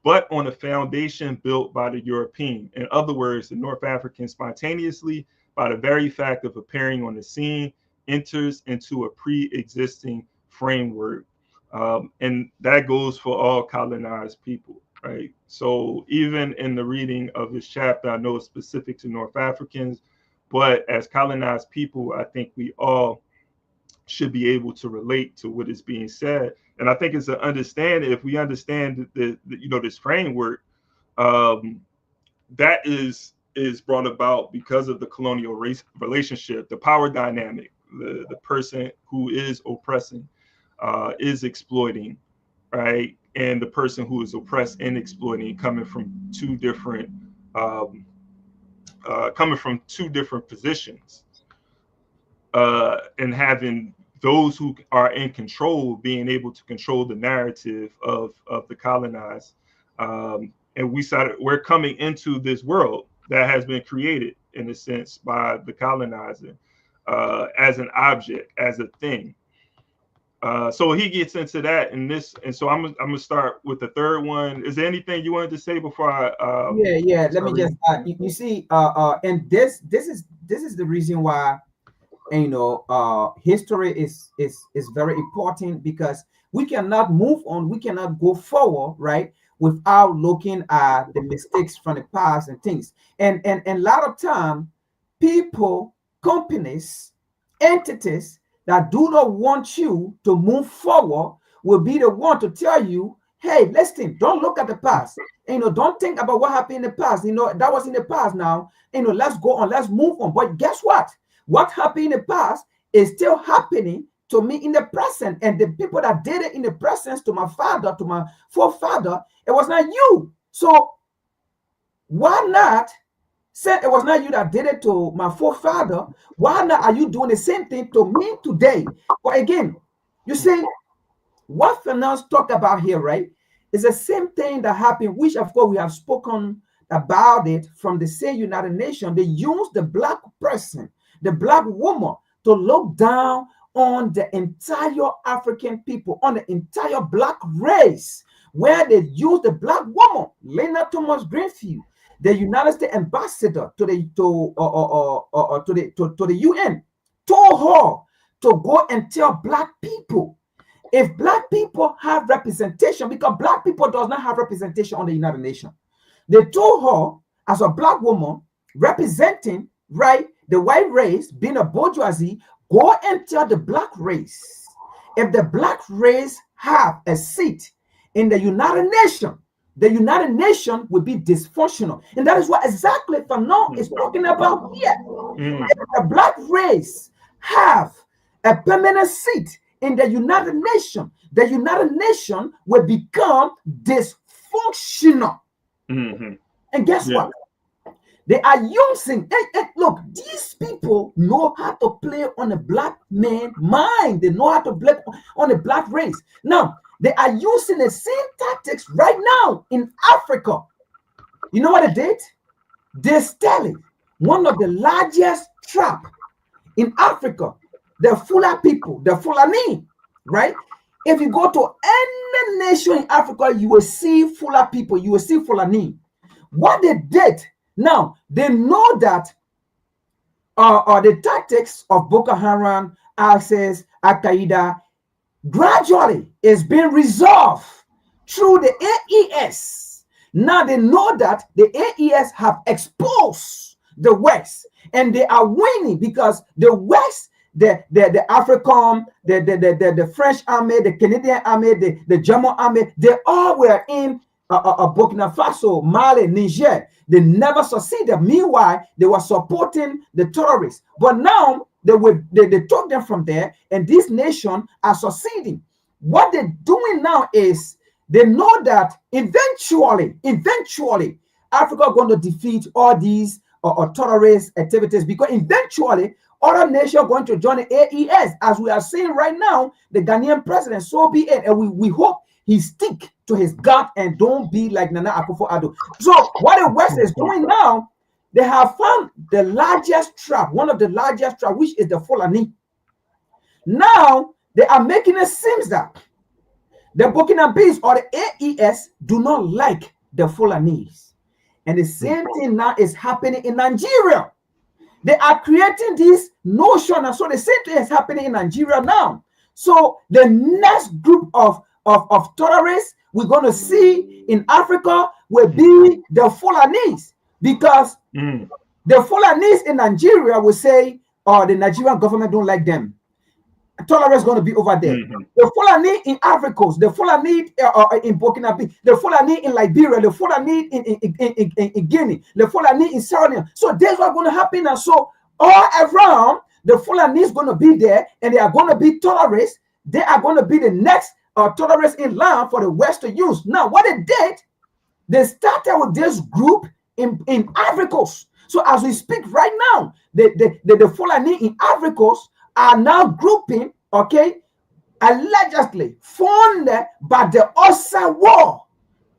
but on a foundation built by the European. In other words, the North African spontaneously, by the very fact of appearing on the scene, enters into a pre-existing framework. And that goes for all colonized people, right? So even in the reading of this chapter, I know it's specific to North Africans, but as colonized people, I think we all should be able to relate to what is being said. And I think it's an understanding, if we understand the you know, this framework, that is brought about because of the colonial race relationship, the power dynamic, the person who is oppressing is exploiting, right? And the person who is oppressed and exploiting coming from two different positions, and having those who are in control being able to control the narrative of the colonized. And we're coming into this world that has been created in a sense by the colonizer as an object, as a thing. So he gets into that in this, and so I'm gonna start with the third one. Is there anything you wanted to say before I? Yeah. Let me just you see, and this is the reason why, you know, history is very important, because we cannot move on, we cannot go forward, right, without looking at the mistakes from the past and things. And a lot of time, people, companies, entities that do not want you to move forward will be the one to tell you, hey, listen, don't look at the past. You know, don't think about what happened in the past. You know, that was in the past now. You know, let's go on, let's move on. But guess what? What happened in the past is still happening to me in the present. And the people that did it in the present, to my father, to my forefather, it was not you. So why not say it was not you that did it to my forefather? Why not are you doing the same thing to me today? But again, you see, what Fanon's talk about here, right, is the same thing that happened, which of course we have spoken about it from the same United Nations. They use the black person, the black woman, to look down on the entire African people, on the entire black race, where they use the black woman, Lena Thomas Greenfield, the United States ambassador to the UN, told her to go and tell black people, if black people have representation, because black people does not have representation on the United Nations. They told her, as a black woman representing, right, the white race, being a bourgeoisie, go and tell the black race, if the black race have a seat in the United Nations, the United Nations will be dysfunctional. And that is what exactly Fanon is talking about here. If the black race have a permanent seat in the United Nations will become dysfunctional. And guess what? They are using, and look, these people know how to play on a black man mind. They know how to play on a black race. Now, they are using the same tactics right now in Africa. You know what they did? They started one of the largest trap in Africa. The Fula people, the Fulani, right? If you go to any nation in Africa, you will see Fula people, you will see Fulani. What they did, now they know that the tactics of Boko Haram, ISIS, Al Qaeda gradually is being resolved through the AES. Now they know that the AES have exposed the West, and they are winning because the West, the African, the French army, the Canadian army, the German army, they all were in Burkina Faso, Mali, Niger. They never succeeded. Meanwhile, they were supporting the terrorists. But now they took them from there, and these nations are succeeding. What they're doing now is they know that eventually, Africa is going to defeat all these terrorist activities, because eventually other nations are going to join the AES, as we are seeing right now. The Ghanaian president, so be it, and we hope he stick to his gut and don't be like Nana Akufo-Addo. So what the West is doing now, they have found the largest trap, one of the largest trap, which is the Fulani. Now they are making it seem that the Burkinabes or the AES do not like the Fulanis. And the same thing now is happening in Nigeria. They are creating this notion, and so the same thing is happening in Nigeria now. So the next group of terrorists we're going to see in Africa will be the Fulanis, because the Fulanis in Nigeria will say, oh, the Nigerian government don't like them. Tolerance going to be over there. The Fulani in Africa, the Fulani in Burkina Faso, the Fulani in Liberia, the Fulani in Guinea, the Fulani in Sierra Leone. So that's what's going to happen. And so all around, the Fulani is going to be there, and they are going to be terrorists. They are going to be the next terrorists in line for the West to use. Now, what they did, they started with this group in Africa. So as we speak right now, the Fulani in Africa are now grouping, okay, allegedly funded by the Osa war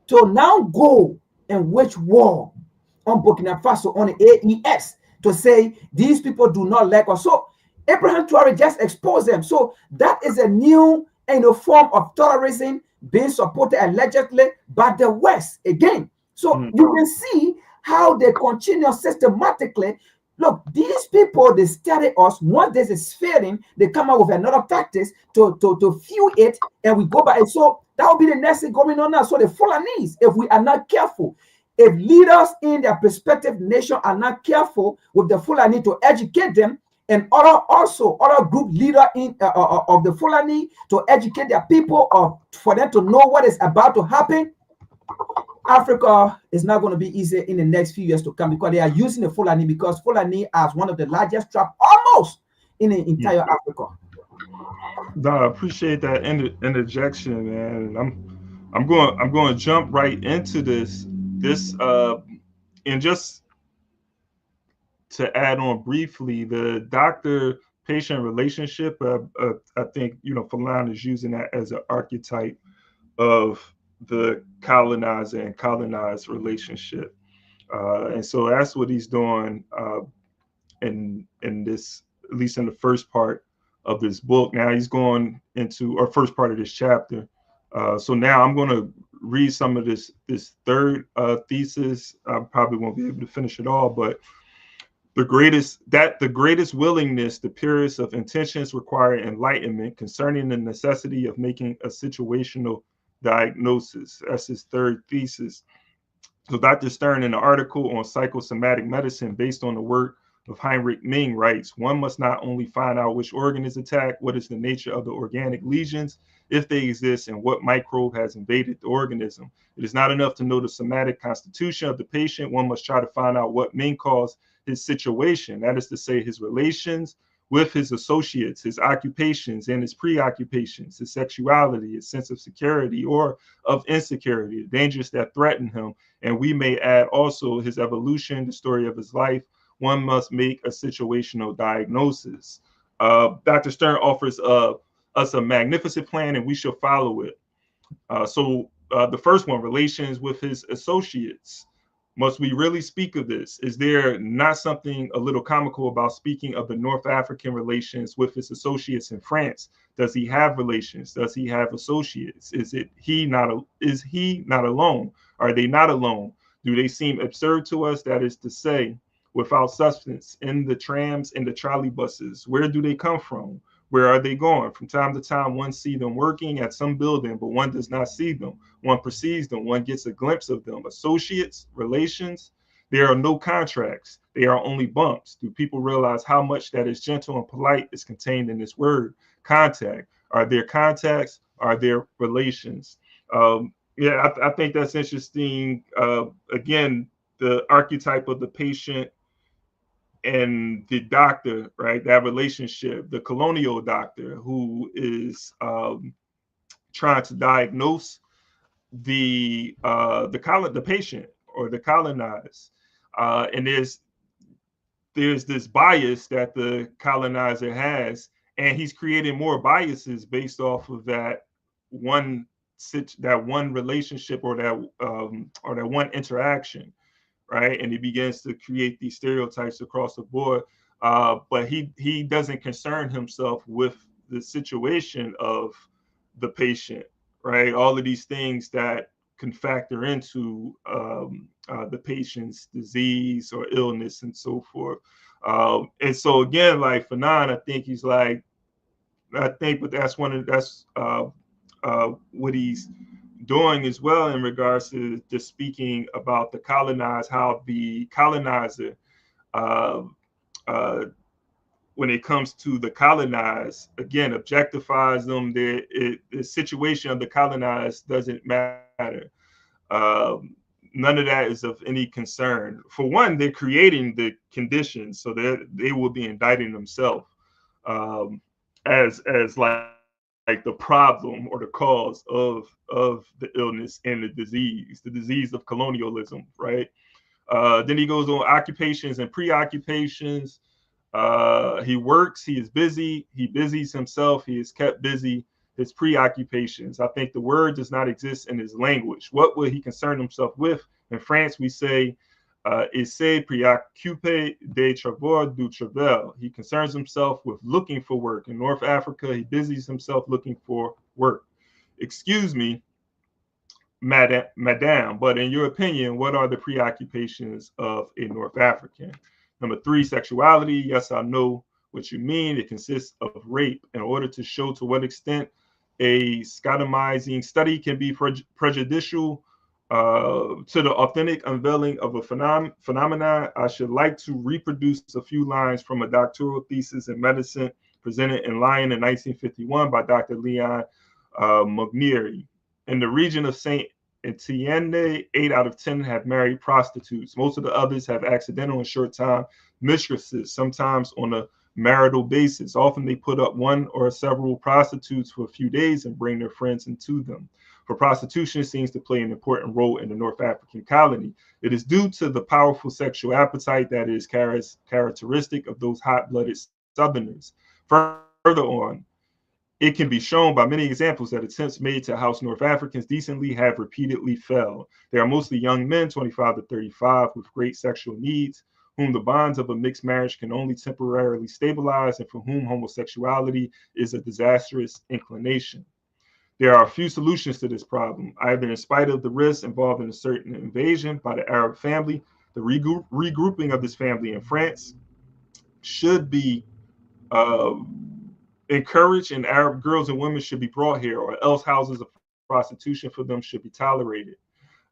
to now go and wage war on Burkina Faso, on the AES, to say these people do not like us. So Abraham Traore just exposed them. So that is a new form of terrorism being supported allegedly by the West again. So you can see how they continue systematically. Look, these people, they study us. Once this is failing, they come up with another tactics to fuel it, and we go by it. So that will be the next thing going on now. So the Fulanis, if we are not careful, if leaders in their respective nation are not careful with the Fulani to educate them, and other group leader of the Fulani to educate their people, for them to know what is about to happen, Africa is not going to be easy in the next few years to come, because they are using the Fulani, because Fulani as one of the largest trap almost in the entire Africa. No, I appreciate that interjection, man. I'm going to jump right into this and just to add on briefly, the doctor-patient relationship. I think Fanon is using that as an archetype of the colonizer and colonized relationship, and so that's what he's doing in this, at least in the first part of this book. Now he's going into, or first part of this chapter. So now I'm going to read some of this third thesis. I probably won't be able to finish it all, but the greatest willingness, the purest of intentions, require enlightenment concerning the necessity of making a situational diagnosis. That's his third thesis. So Dr. Stern, in the article on psychosomatic medicine based on the work of Heinrich Ming, writes, one must not only find out which organ is attacked, what is the nature of the organic lesions, if they exist, and what microbe has invaded the organism. It is not enough to know the somatic constitution of the patient. One must try to find out what Ming calls his situation, that is to say, his relations with his associates, his occupations and his preoccupations, his sexuality, his sense of security or of insecurity, the dangers that threaten him. And we may add also his evolution, the story of his life. One must make a situational diagnosis. Dr. Stern offers us a magnificent plan, and we shall follow it. So the first one, relations with his associates. Must we really speak of this? Is there not something a little comical about speaking of the North African relations with his associates in France? Does he have relations? Does he have associates? Is he not alone? Are they not alone? Do they seem absurd to us? That is to say, without substance, in the trams and the trolley buses. Where do they come from? Where are they going? From time to time, one sees them working at some building, but one does not see them. One perceives them. One gets a glimpse of them. Associates, relations, there are no contracts. They are only bumps. Do people realize how much that is gentle and polite is contained in this word, contact? Are there contacts? Are there relations? Yeah, I think that's interesting. Again, the archetype of the patient and the doctor, right? That relationship, the colonial doctor who is trying to diagnose the patient or the colonized, and there's this bias that the colonizer has, and he's creating more biases based off of that one relationship or that one interaction. Right, and he begins to create these stereotypes across the board, but he doesn't concern himself with the situation of the patient, right? All of these things that can factor into the patient's disease or illness and so forth. And so again, like Fanon, but that's what he's doing as well in regards to just speaking about the colonized, how the colonizer, when it comes to the colonized, again, objectifies them. The situation of the colonized doesn't matter. None of that is of any concern. For one, they're creating the conditions, so that they will be indicting themselves as like the problem or the cause of the illness and the disease of colonialism, right? Then he goes on occupations and preoccupations. He works, he is busy, he busies himself, he is kept busy. His preoccupations. I think the word does not exist in his language. What will he concern himself with? In France, we say, il se préoccupe des travaux du travail. He concerns himself with looking for work. In North Africa, he busies himself looking for work. Excuse me, madame, but in your opinion, what are the preoccupations of a North African? Number 3, sexuality. Yes, I know what you mean. It consists of rape. In order to show to what extent a scandalizing study can be prejudicial to the authentic unveiling of a phenomenon, I should like to reproduce a few lines from a doctoral thesis in medicine presented in Lyon in 1951 by Dr. Leon Mugnieri. In the region of Saint Etienne, 8 out of 10 have married prostitutes. Most of the others have accidental and short-time mistresses, sometimes on a marital basis. Often they put up one or several prostitutes for a few days and bring their friends into them. For prostitution seems to play an important role in the North African colony. It is due to the powerful sexual appetite that is characteristic of those hot-blooded Southerners. Further on, it can be shown by many examples that attempts made to house North Africans decently have repeatedly failed. They are mostly young men, 25 to 35, with great sexual needs, whom the bonds of a mixed marriage can only temporarily stabilize, and for whom homosexuality is a disastrous inclination. There are a few solutions to this problem. Either in spite of the risks involved in a certain invasion by the Arab family, the regrouping of this family in France should be encouraged, and Arab girls and women should be brought here, or else houses of prostitution for them should be tolerated.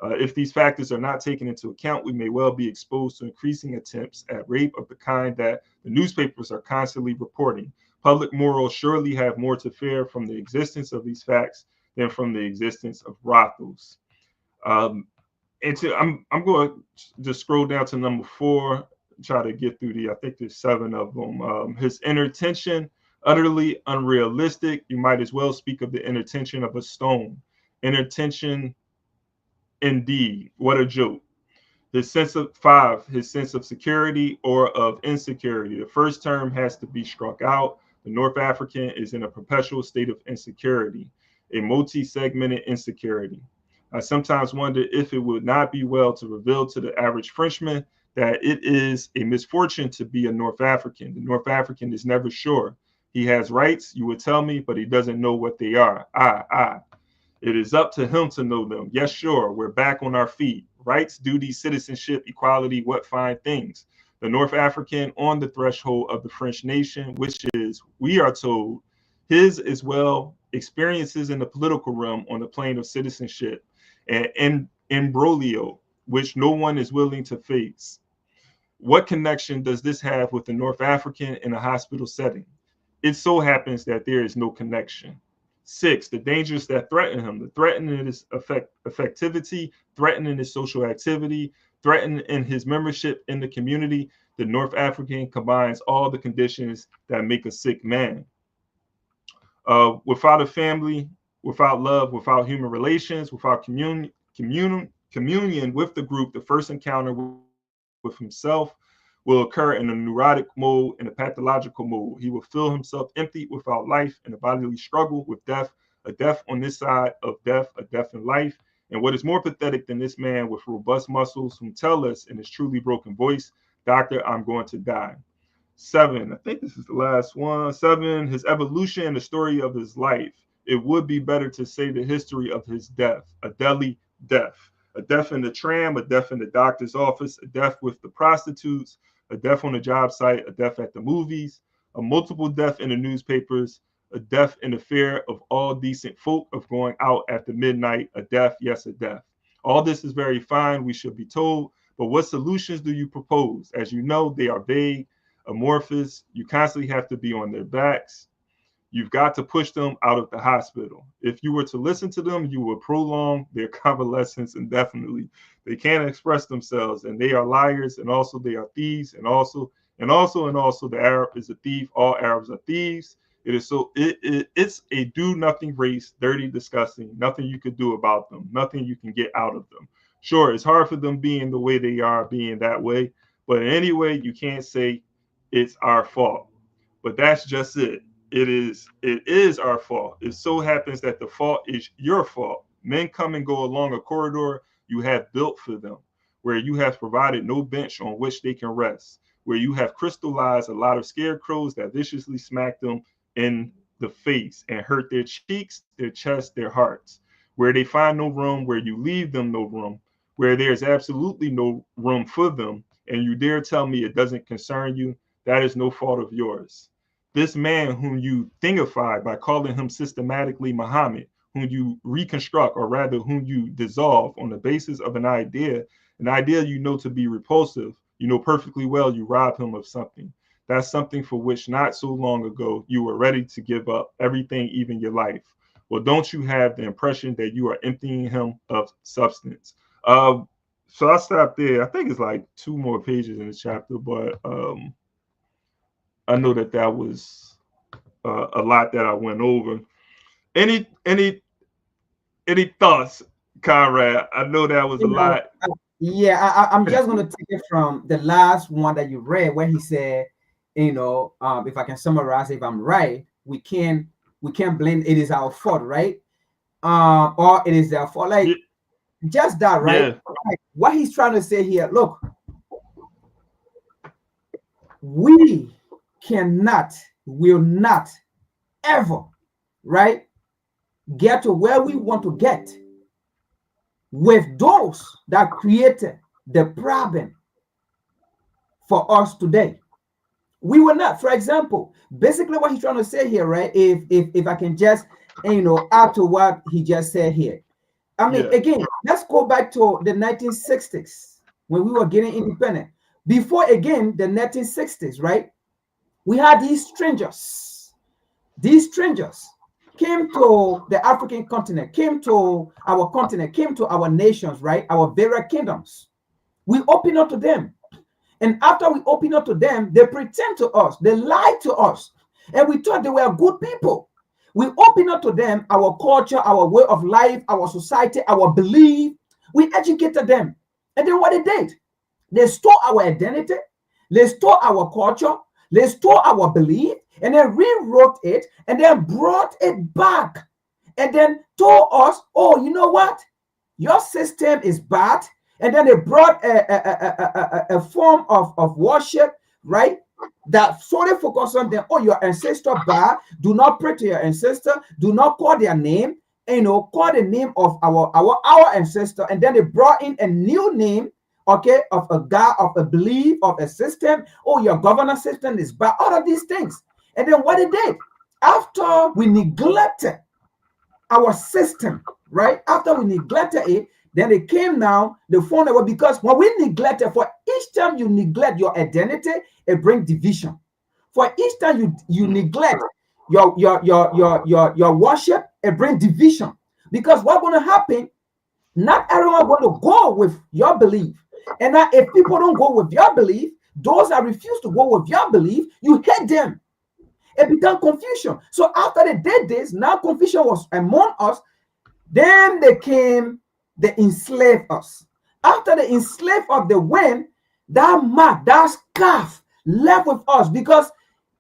If these factors are not taken into account, we may well be exposed to increasing attempts at rape of the kind that the newspapers are constantly reporting. Public morals surely have more to fear from the existence of these facts than from the existence of brothels. I'm going to just scroll down to number 4. try to get through I think there's 7 of them. His inner tension, utterly unrealistic. You might as well speak of the inner tension of a stone. Inner tension, indeed. What a joke. His sense of security or of insecurity. The first term has to be struck out. The North African is in a perpetual state of insecurity, a multi-segmented insecurity. I sometimes wonder if it would not be well to reveal to the average Frenchman that it is a misfortune to be a North African. The North African is never sure. He has rights, you would tell me, but he doesn't know what they are. It is up to him to know them. Yes, sure, we're back on our feet. Rights, duties, citizenship, equality, what fine things. The North African on the threshold of the French nation, which is, we are told, his as well experiences in the political realm on the plane of citizenship and imbroglio, which no one is willing to face. What connection does this have with the North African in a hospital setting? It so happens that there is no connection. 6, the dangers that threaten him, the threatening his effectivity, threatening his social activity, threatening his membership in the community. The North African combines all the conditions that make a sick man. Without a family, without love, without human relations, without communion with the group, the first encounter with himself will occur in a neurotic mode, in a pathological mode. He will feel himself empty without life, in a bodily struggle with death, a death on this side of death, a death in life. And what is more pathetic than this man with robust muscles who tell us in his truly broken voice, Doctor, I'm going to die. 7, I think this is the last one. 7, his evolution and the story of his life. It would be better to say the history of his death, a deadly death. A death in the tram, a death in the doctor's office, a death with the prostitutes, a death on the job site, a death at the movies, a multiple death in the newspapers, a death in the fear of all decent folk of going out after midnight, a death, yes, a death. All this is very fine, we should be told, but what solutions do you propose? As you know, they are vague, amorphous, you constantly have to be on their backs. You've got to push them out of the hospital. If you were to listen to them, you would prolong their convalescence indefinitely. They can't express themselves, and they are liars, and also they are thieves, and also the Arab is a thief. All Arabs are thieves. It's a do-nothing race, dirty, disgusting. Nothing you could do about them. Nothing you can get out of them. Sure, it's hard for them being the way they are, being that way, but in any way, you can't say it's our fault. But that's just it. It is our fault. It so happens that the fault is your fault. Men come and go along a corridor you have built for them, where you have provided no bench on which they can rest, where you have crystallized a lot of scarecrows that viciously smack them in the face and hurt their cheeks, their chest, their hearts, where they find no room, where you leave them no room, where there's absolutely no room for them, and you dare tell me it doesn't concern you. That is no fault of yours. This man whom you thingify by calling him systematically Muhammad, whom you reconstruct, or rather whom you dissolve on the basis of an idea you know to be repulsive, you know perfectly well you rob him of something. That's something for which not so long ago you were ready to give up everything, even your life. Well, don't you have the impression that you are emptying him of substance? So I'll stop there. I think it's like 2 more pages in the chapter, but I know that was a lot that I went over. Any thoughts, Conrad? I know that was a lot. Yeah, I'm just going to take it from the last one that you read, where he said, if I can summarize, if I'm right, we can't blame it is our fault, right? Or it is their fault, like just that, right? Yeah. Like, what he's trying to say here, look, we will not ever, right, get to where we want to get with those that created the problem for us today. We will not. For example, basically what he's trying to say here, right, if I can just add to what he just said here. I mean, again, let's go back to the 1960s when we were getting independent. Before, again, the 1960s, right, we had these strangers. These strangers came to the African continent, came to our continent, came to our nations, right, our various kingdoms. We opened up to them. And after we open up to them, they pretend to us, they lie to us. And we thought they were good people. We open up to them our culture, our way of life, our society, our belief. We educated them. And then what they did, they stole our identity, they stole our culture, they stole our belief, and then rewrote it, and then brought it back. And then told us, oh, you know what? Your system is bad. And then they brought a form of worship, right? That solely focus on them. Oh, your ancestor bad. Do not pray to your ancestor. Do not call their name. You know, call the name of our ancestor. And then they brought in a new name, okay, of a God, of a belief, of a system. Oh, your governance system is bad. All of these things. And then what they did, after we neglected our system, right? After we neglected it, then they came now, they found out, because when we neglected, for each time you neglect your identity, it brings division. For each time you neglect your worship, it brings division. Because what's going to happen, not everyone going to go with your belief. And now if people don't go with your belief, those that refuse to go with your belief, you hate them. It becomes confusion. So after they did this, now confusion was among us. Then they came, they enslaved us. After they enslaved us, they went, that mark, that scarf left with us, because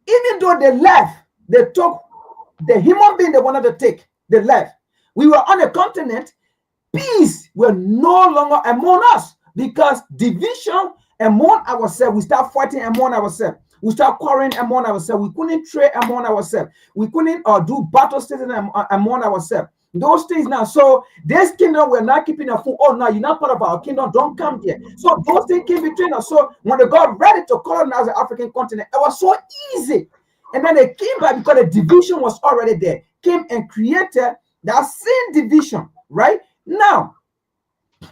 even though they left, they took the human being they wanted to take, they left. We were on a continent, peace were no longer among us, because division among ourselves, we start fighting among ourselves. We start quarreling among ourselves. We couldn't trade among ourselves. We couldn't do battle stations among ourselves. Those things now. So this kingdom, we're not keeping a fool. Oh, no, you're not part of our kingdom. Don't come here. So those things came between us. So when they got ready to colonize the African continent, it was so easy. And then they came back because the division was already there. Came and created that same division, right? Now,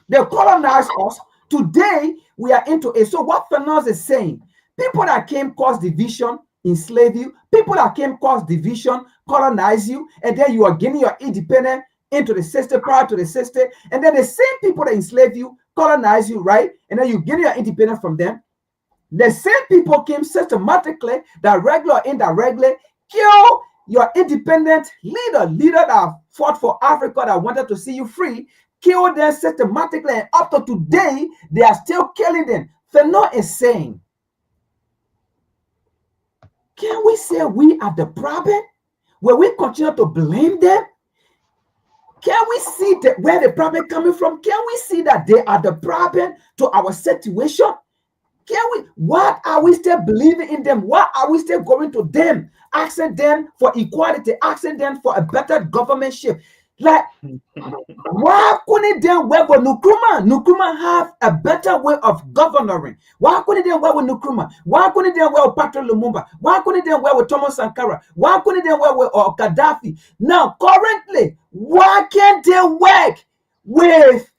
they colonized us. Today, we are into it. So what Fanon is saying, people that came cause division, enslave you. People that came cause division, colonize you, and then you are getting your independence into the system, prior to the system. And then the same people that enslave you, colonize you, right? And then you get your independence from them. The same people came systematically, directly or indirectly, kill your independent leader that fought for Africa, that wanted to see you free, kill them systematically, and up to today, they are still killing them. Fanon is saying, can we say we are the problem? Will we continue to blame them? Can we see where the problem coming from? Can we see that they are the problem to our situation? Can we? What are we still believing in them? Why are we still going to them, asking them for equality, asking them for a better governmentship? Like, why couldn't they work with Nkrumah? Nkrumah have a better way of governing. Why couldn't they work with Nkrumah? Why couldn't they work with Patrice Lumumba? Why couldn't they work with Thomas Sankara? Why couldn't they work with Gaddafi? Now, currently, why can't they work with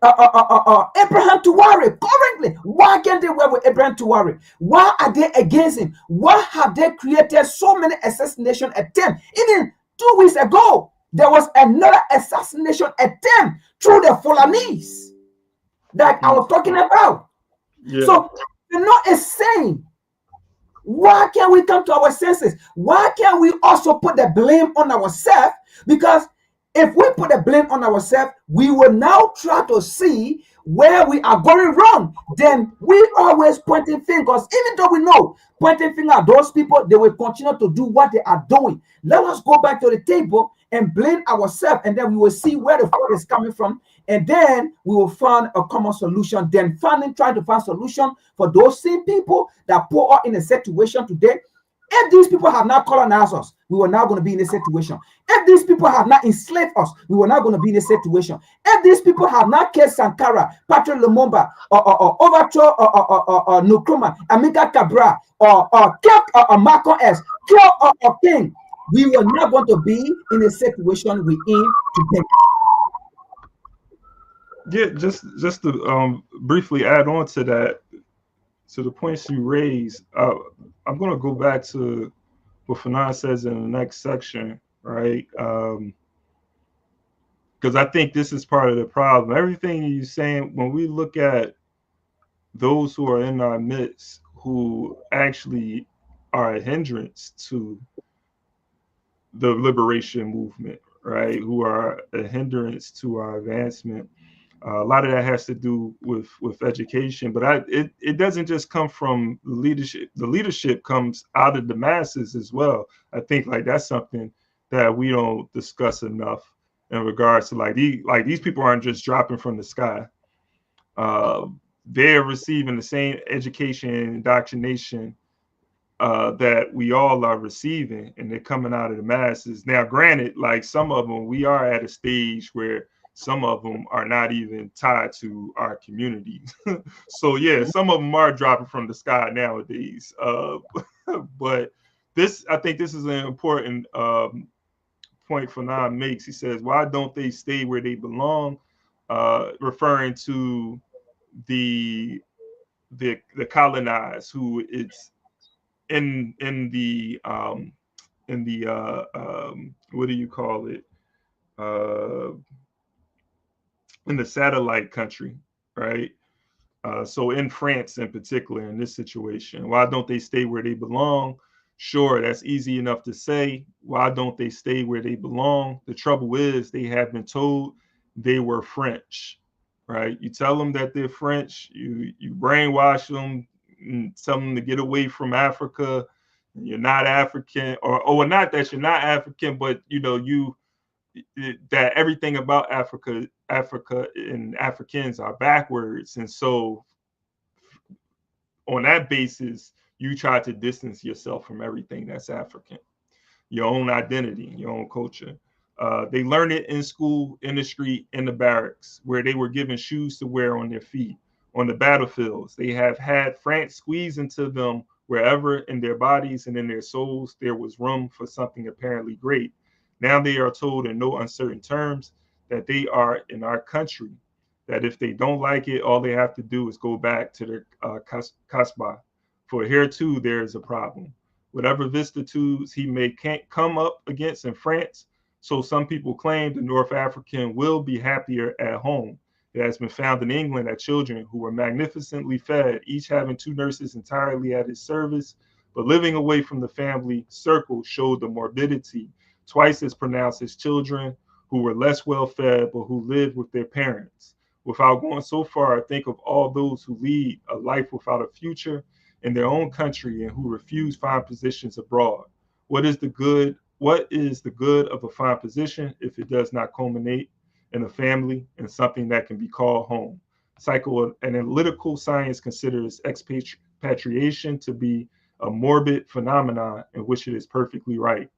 Abraham Traoré? Currently, why can't they work with Abraham Traoré? Why are they against him? Why have they created so many assassination attempts? Even 2 weeks ago, there was another assassination attempt through the Fulanese that I was talking about. Yeah. So, Fanon is saying, why can't we come to our senses? Why can't we also put the blame on ourselves? Because if we put the blame on ourselves, we will now try to see where we are going wrong. Then we always pointing fingers, even though we know pointing finger at those people, they will continue to do what they are doing. Let us go back to the table and blame ourselves, and then we will see where the fault is coming from, and then we will find a common solution. Then trying to find solution for those same people that put us in a situation today. If these people have not colonized us, we were not going to be in this situation. If these people have not enslaved us, we were not going to be in this situation. If these people have not killed Sankara, Patrice Lumumba, or overthrow Nkrumah, Amilcar Cabral, or killed Malcolm X, killed or King, we were not going to be in the situation we're in today. Yeah, just to briefly add on to that, to the points you raised, I'm going to go back to what Fanon says in the next section, right? Because I think this is part of the problem. Everything you're saying, when we look at those who are in our midst who actually are a hindrance to the liberation movement, right? Who are a hindrance to our advancement. A lot of that has to do with education, but it doesn't just come from leadership. The leadership comes out of the masses as well. I think like that's something that we don't discuss enough in regards to these people aren't just dropping from the sky. They're receiving the same education and indoctrination that we all are receiving, and they're coming out of the masses. Now, granted, like some of them, we are at a stage where some of them are not even tied to our community. So yeah, some of them are dropping from the sky nowadays. But I think this is an important point Fanon makes. He says, why don't they stay where they belong? Referring to the colonized, who it's in the what do you call it, in the satellite country, right? So in France in particular, in this situation, why don't they stay where they belong? Sure, that's easy enough to say. Why don't they stay where they belong? The trouble is they have been told they were French, right? You tell them that they're French, you brainwash them and tell them to get away from Africa. You're not African, or not that you're not African, but that everything about Africa and Africans are backwards. And so on that basis, you try to distance yourself from everything that's African, your own identity, your own culture. They learn it in school, in the street, in the barracks, where they were given shoes to wear on their feet. On the battlefields, they have had France squeeze into them wherever in their bodies and in their souls there was room for something apparently great. Now they are told in no uncertain terms that they are in our country, that if they don't like it, all they have to do is go back to their kasbah. For here too, there is a problem. Whatever vicissitudes he may can't come up against in France, so some people claim the North African will be happier at home. It has been found in England that children who were magnificently fed, each having 2 nurses entirely at his service, but living away from the family circle, showed the morbidity twice as pronounced as children who were less well fed but who lived with their parents. Without going so far, think of all those who lead a life without a future in their own country and who refuse fine positions abroad. What is the good of a fine position if it does not culminate in a family and something that can be called home? Psychoanalytical science considers expatriation to be a morbid phenomenon in which it is perfectly right.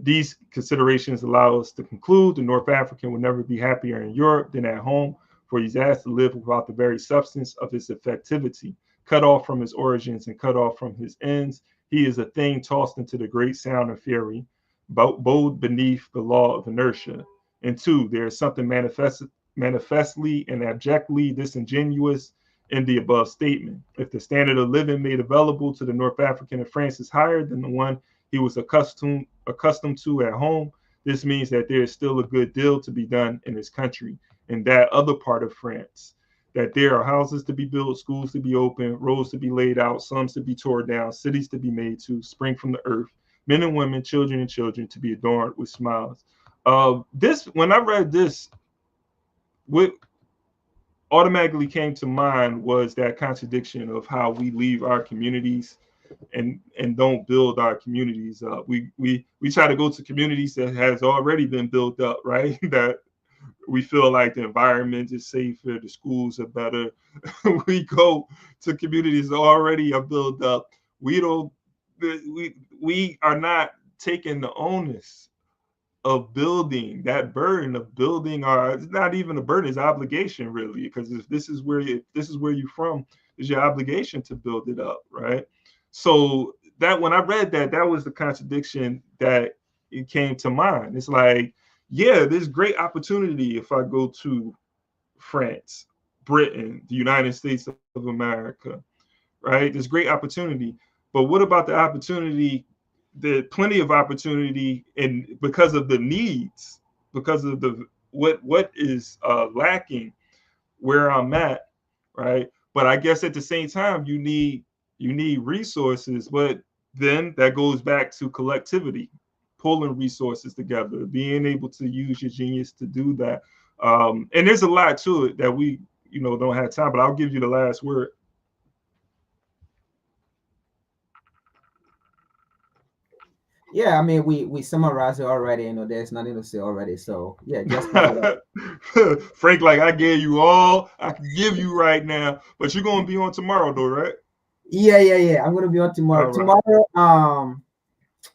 These considerations allow us to conclude the North African will never be happier in Europe than at home, for he's asked to live without the very substance of his effectivity. Cut off from his origins and cut off from his ends, he is a thing tossed into the great sound of fury, bowed beneath the law of inertia. And 2, there is something manifestly and abjectly disingenuous in the above statement. If the standard of living made available to the North African in France is higher than the one he was accustomed to at home, this means that there is still a good deal to be done in his country, in that other part of France, that there are houses to be built, schools to be opened, roads to be laid out, slums to be torn down, cities to be made to spring from the earth, men and women, children and children to be adorned with smiles. When I read this, what automatically came to mind was that contradiction of how we leave our communities and don't build our communities up. We try to go to communities that has already been built up, right? That we feel like the environment is safer, the schools are better. We go to communities that already are built up. We are not taking the onus of building, that burden of building it's not even a burden, it's obligation really, because if this is where you're from, it's your obligation to build it up, right? So that when I read that was the contradiction that it came to mind. It's like, yeah, there's great opportunity if I go to France, Britain, the United States of America, right? There's great opportunity. But what about the opportunity? There's plenty of opportunity, and because of the needs, because of the what is lacking where I'm at, right? But I guess at the same time, you need resources. But then that goes back to collectivity, pulling resources together, being able to use your genius to do that. And there's a lot to it that we, don't have time, but I'll give you the last word. Yeah, I mean, we summarized it already. There's nothing to say already. So yeah, just Frank, like I gave you all I can give you right now, but you're gonna be on tomorrow though, right? Yeah. I'm gonna be on tomorrow. All right. Tomorrow,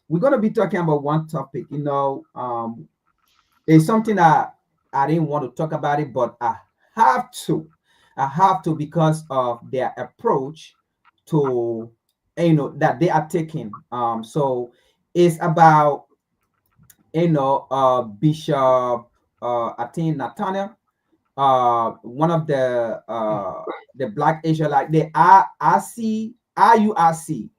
we're gonna be talking about one topic. It's something that I didn't want to talk about it, but I have to because of their approach to that they are taking. So it's about Bishop I think Nathaniel, one of the Black Israelite, the IURC,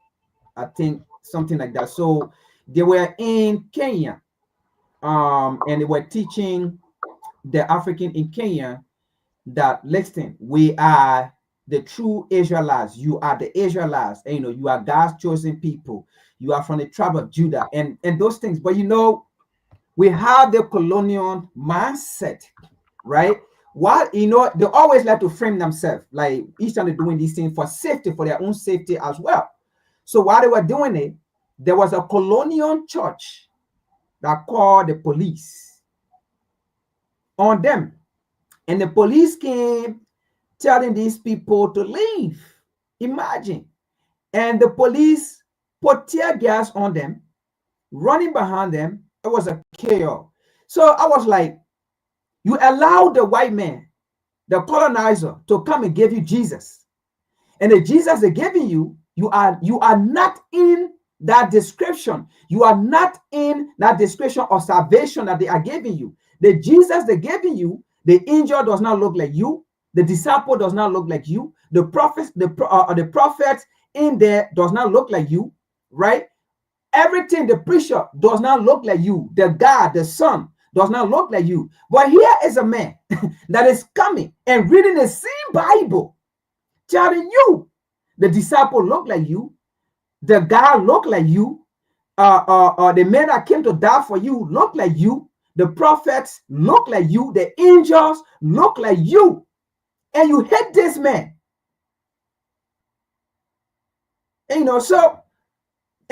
I think something like that. So they were in Kenya, and they were teaching the African in Kenya that, listen, we are the true Israelites. You are the Israelites. And, you are God's chosen people. You are from the tribe of Judah, and those things. But we have the colonial mindset, right? What they always like to frame themselves like each time they're doing these things for safety, for their own safety as well. So while they were doing it, there was a colonial church that called the police on them, and the police came telling these people to leave. Imagine. And the police put tear gas on them, running behind them. It was a chaos. So I was like, you allowed the white man, the colonizer, to come and give you Jesus. And the Jesus they're giving you, you are not in that description. You are not in that description of salvation that they are giving you. The Jesus they're giving you, the angel does not look like you. The disciple does not look like you. The prophet in there does not look like you, right? Everything, the preacher does not look like you. The God, the Son, does not look like you. But here is a man that is coming and reading the same Bible, telling you the disciple look like you, the God look like you, the man that came to die for you look like you, the prophets look like you, the angels look like you, and you hate this man. So.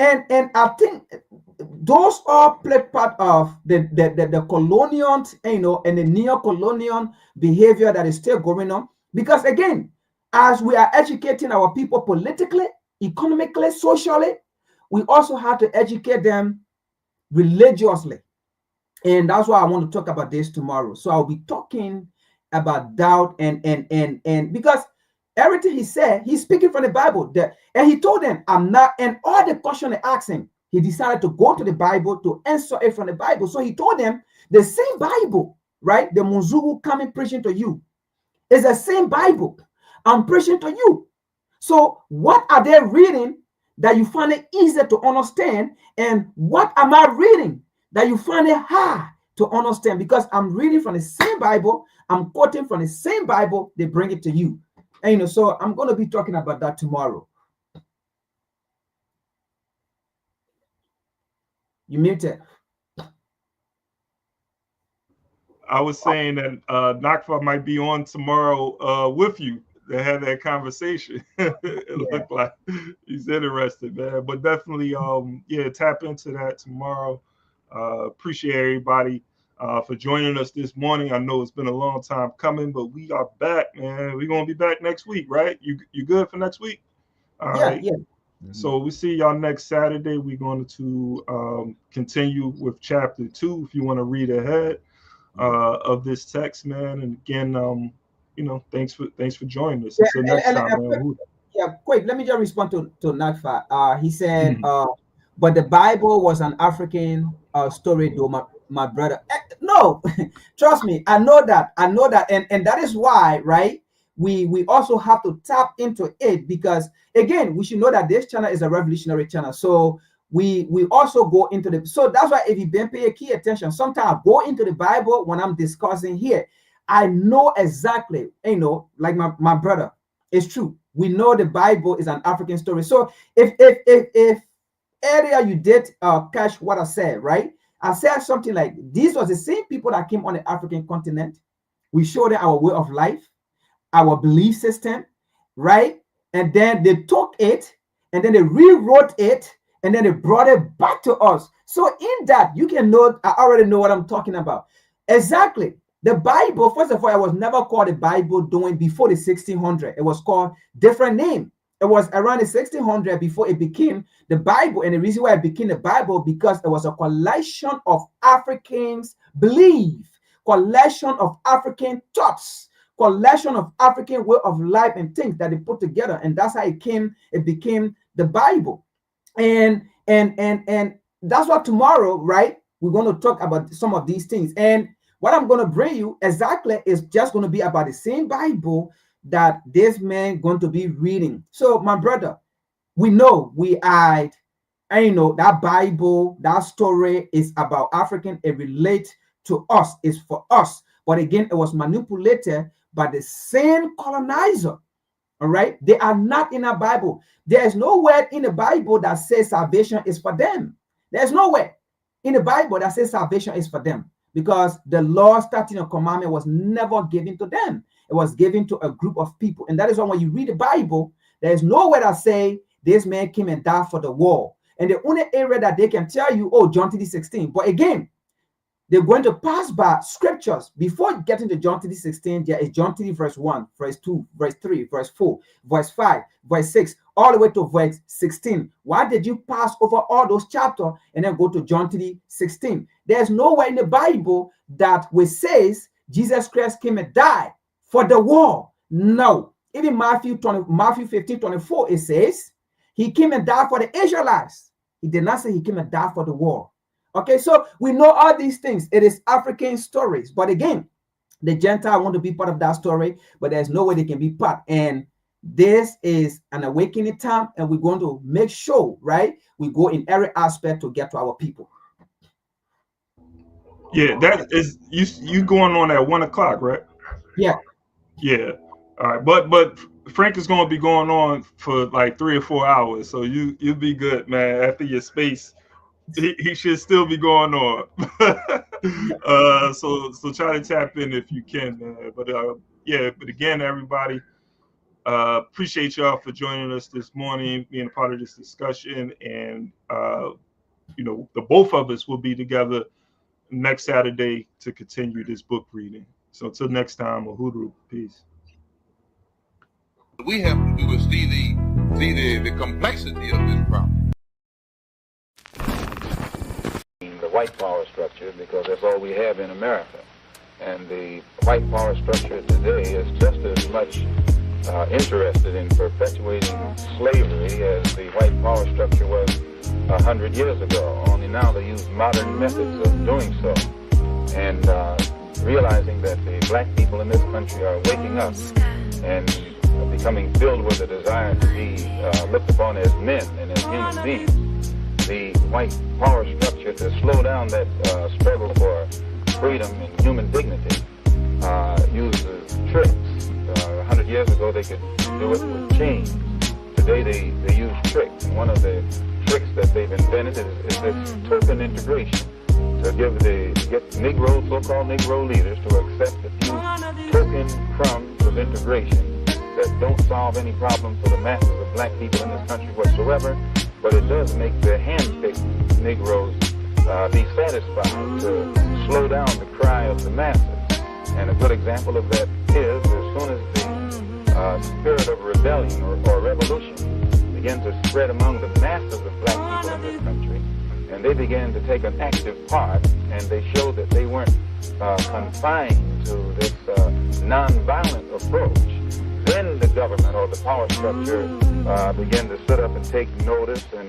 And I think those all play part of the colonial, and the neo-colonial behavior that is still going on. Because again, as we are educating our people politically, economically, socially, we also have to educate them religiously. And that's why I want to talk about this tomorrow. So I'll be talking about doubt and because everything he said, he's speaking from the Bible. And he told them, I'm not, and all the question they asked him, he decided to go to the Bible to answer it from the Bible. So he told them, the same Bible, right? The Muzungu coming preaching to you is the same Bible I'm preaching to you. So what are they reading that you find it easy to understand? And what am I reading that you find it hard to understand? Because I'm reading from the same Bible, I'm quoting from the same Bible, they bring it to you. And so I'm going to be talking about that tomorrow. You muted. I was saying that Nakfa might be on tomorrow with you to have that conversation. It looked like he's interested, man. But definitely, tap into that tomorrow. Appreciate everybody for joining us this morning. I know it's been a long time coming, but we are back, man. We're gonna be back next week, right? You good for next week? All right. Yeah. So we see y'all next Saturday. We're going to continue with chapter 2. If you want to read ahead of this text, man. And again, thanks for joining us. Until next time, man. Quick. Let me just respond to Nakfa. He said, but the Bible was an African story, though, my brother. No, trust me. I know that, and that is why, right? We also have to tap into it, because again, we should know that this channel is a revolutionary channel. So we also go into so that's why if you've been paying key attention, sometimes I go into the Bible when I'm discussing here. I know exactly, like my brother, It's true. We know the Bible is an African story. So if earlier you did catch what I said, right? I said something like, these was the same people that came on the African continent. We showed them our way of life, our belief system, right? And then they took it and then they rewrote it and then they brought it back to us. So in that, you can know, I already know what I'm talking about. Exactly. The Bible, first of all, it was never called the Bible before the 1600. It was called different name. It was around the 1600 before it became the Bible. And the reason why it became the Bible, because it was a collection of Africans' belief, collection of African thoughts, collection of African way of life and things that they put together. And that's how it became the Bible. And that's what tomorrow, right? We're going to talk about some of these things. And what I'm going to bring you exactly is just going to be about the same Bible that this man going to be reading. So my brother, we know that Bible, that story is about African. It relates to us. It's for us. But again, it was manipulated by the same colonizer. All right. They are not in a Bible. There is no word in the Bible that says salvation is for them. There's no word in the Bible that says salvation is for them, because the law, statute, and commandment was never given to them. It was given to a group of people. And that is why when you read the Bible, there is nowhere that say this man came and died for the war. And the only area that they can tell you, oh, John 3:16. But again, they're going to pass by scriptures. Before getting to John 3:16, there is John 3 verse 1, verse 2, verse 3, verse 4, verse 5, verse 6, all the way to verse 16. Why did you pass over all those chapters and then go to John 3:16? There's nowhere in the Bible that which says Jesus Christ came and died for the war. No. Even Matthew 15:24, it says he came and died for the Israelites. He did not say he came and died for the war. Okay, so we know all these things. It is African stories. But again, the Gentile want to be part of that story, but there's no way they can be part. And this is an awakening time, and we're going to make sure, right, we go in every aspect to get to our people. Yeah, that is you going on at 1 o'clock, right? Yeah. Yeah. All right. But Frank is going to be going on for like 3 or 4 hours, so you'll be good, man. After your space, he should still be going on. So try to tap in if you can, man. But again, everybody, appreciate y'all for joining us this morning, being a part of this discussion, and the both of us will be together next Saturday to continue this book reading. So until next time, Uhuru, peace. What we have to do is see the complexity of this problem. The white power structure, because that's all we have in America. And the white power structure today is just as much interested in perpetuating slavery as the white power structure was 100 years ago. Only now they use modern methods of doing so. And realizing that the black people in this country are waking up and becoming filled with a desire to be looked upon as men and as human beings. The white power structure, to slow down that struggle for freedom and human dignity, uses tricks. 100 years ago, they could do it with chains. Today, they use tricks. And one of the tricks that they've invented is this token integration, to get Negro, so-called Negro leaders to accept a few token crumbs of integration that don't solve any problem for the masses of black people in this country whatsoever. But it does make the hand-picked Negroes be satisfied to slow down the cry of the masses. And a good example of that is as soon as the spirit of rebellion or revolution began to spread among the masses of black people in this country, and they began to take an active part, and they showed that they weren't confined to this nonviolent approach, then the government or the power structure began to sit up and take notice and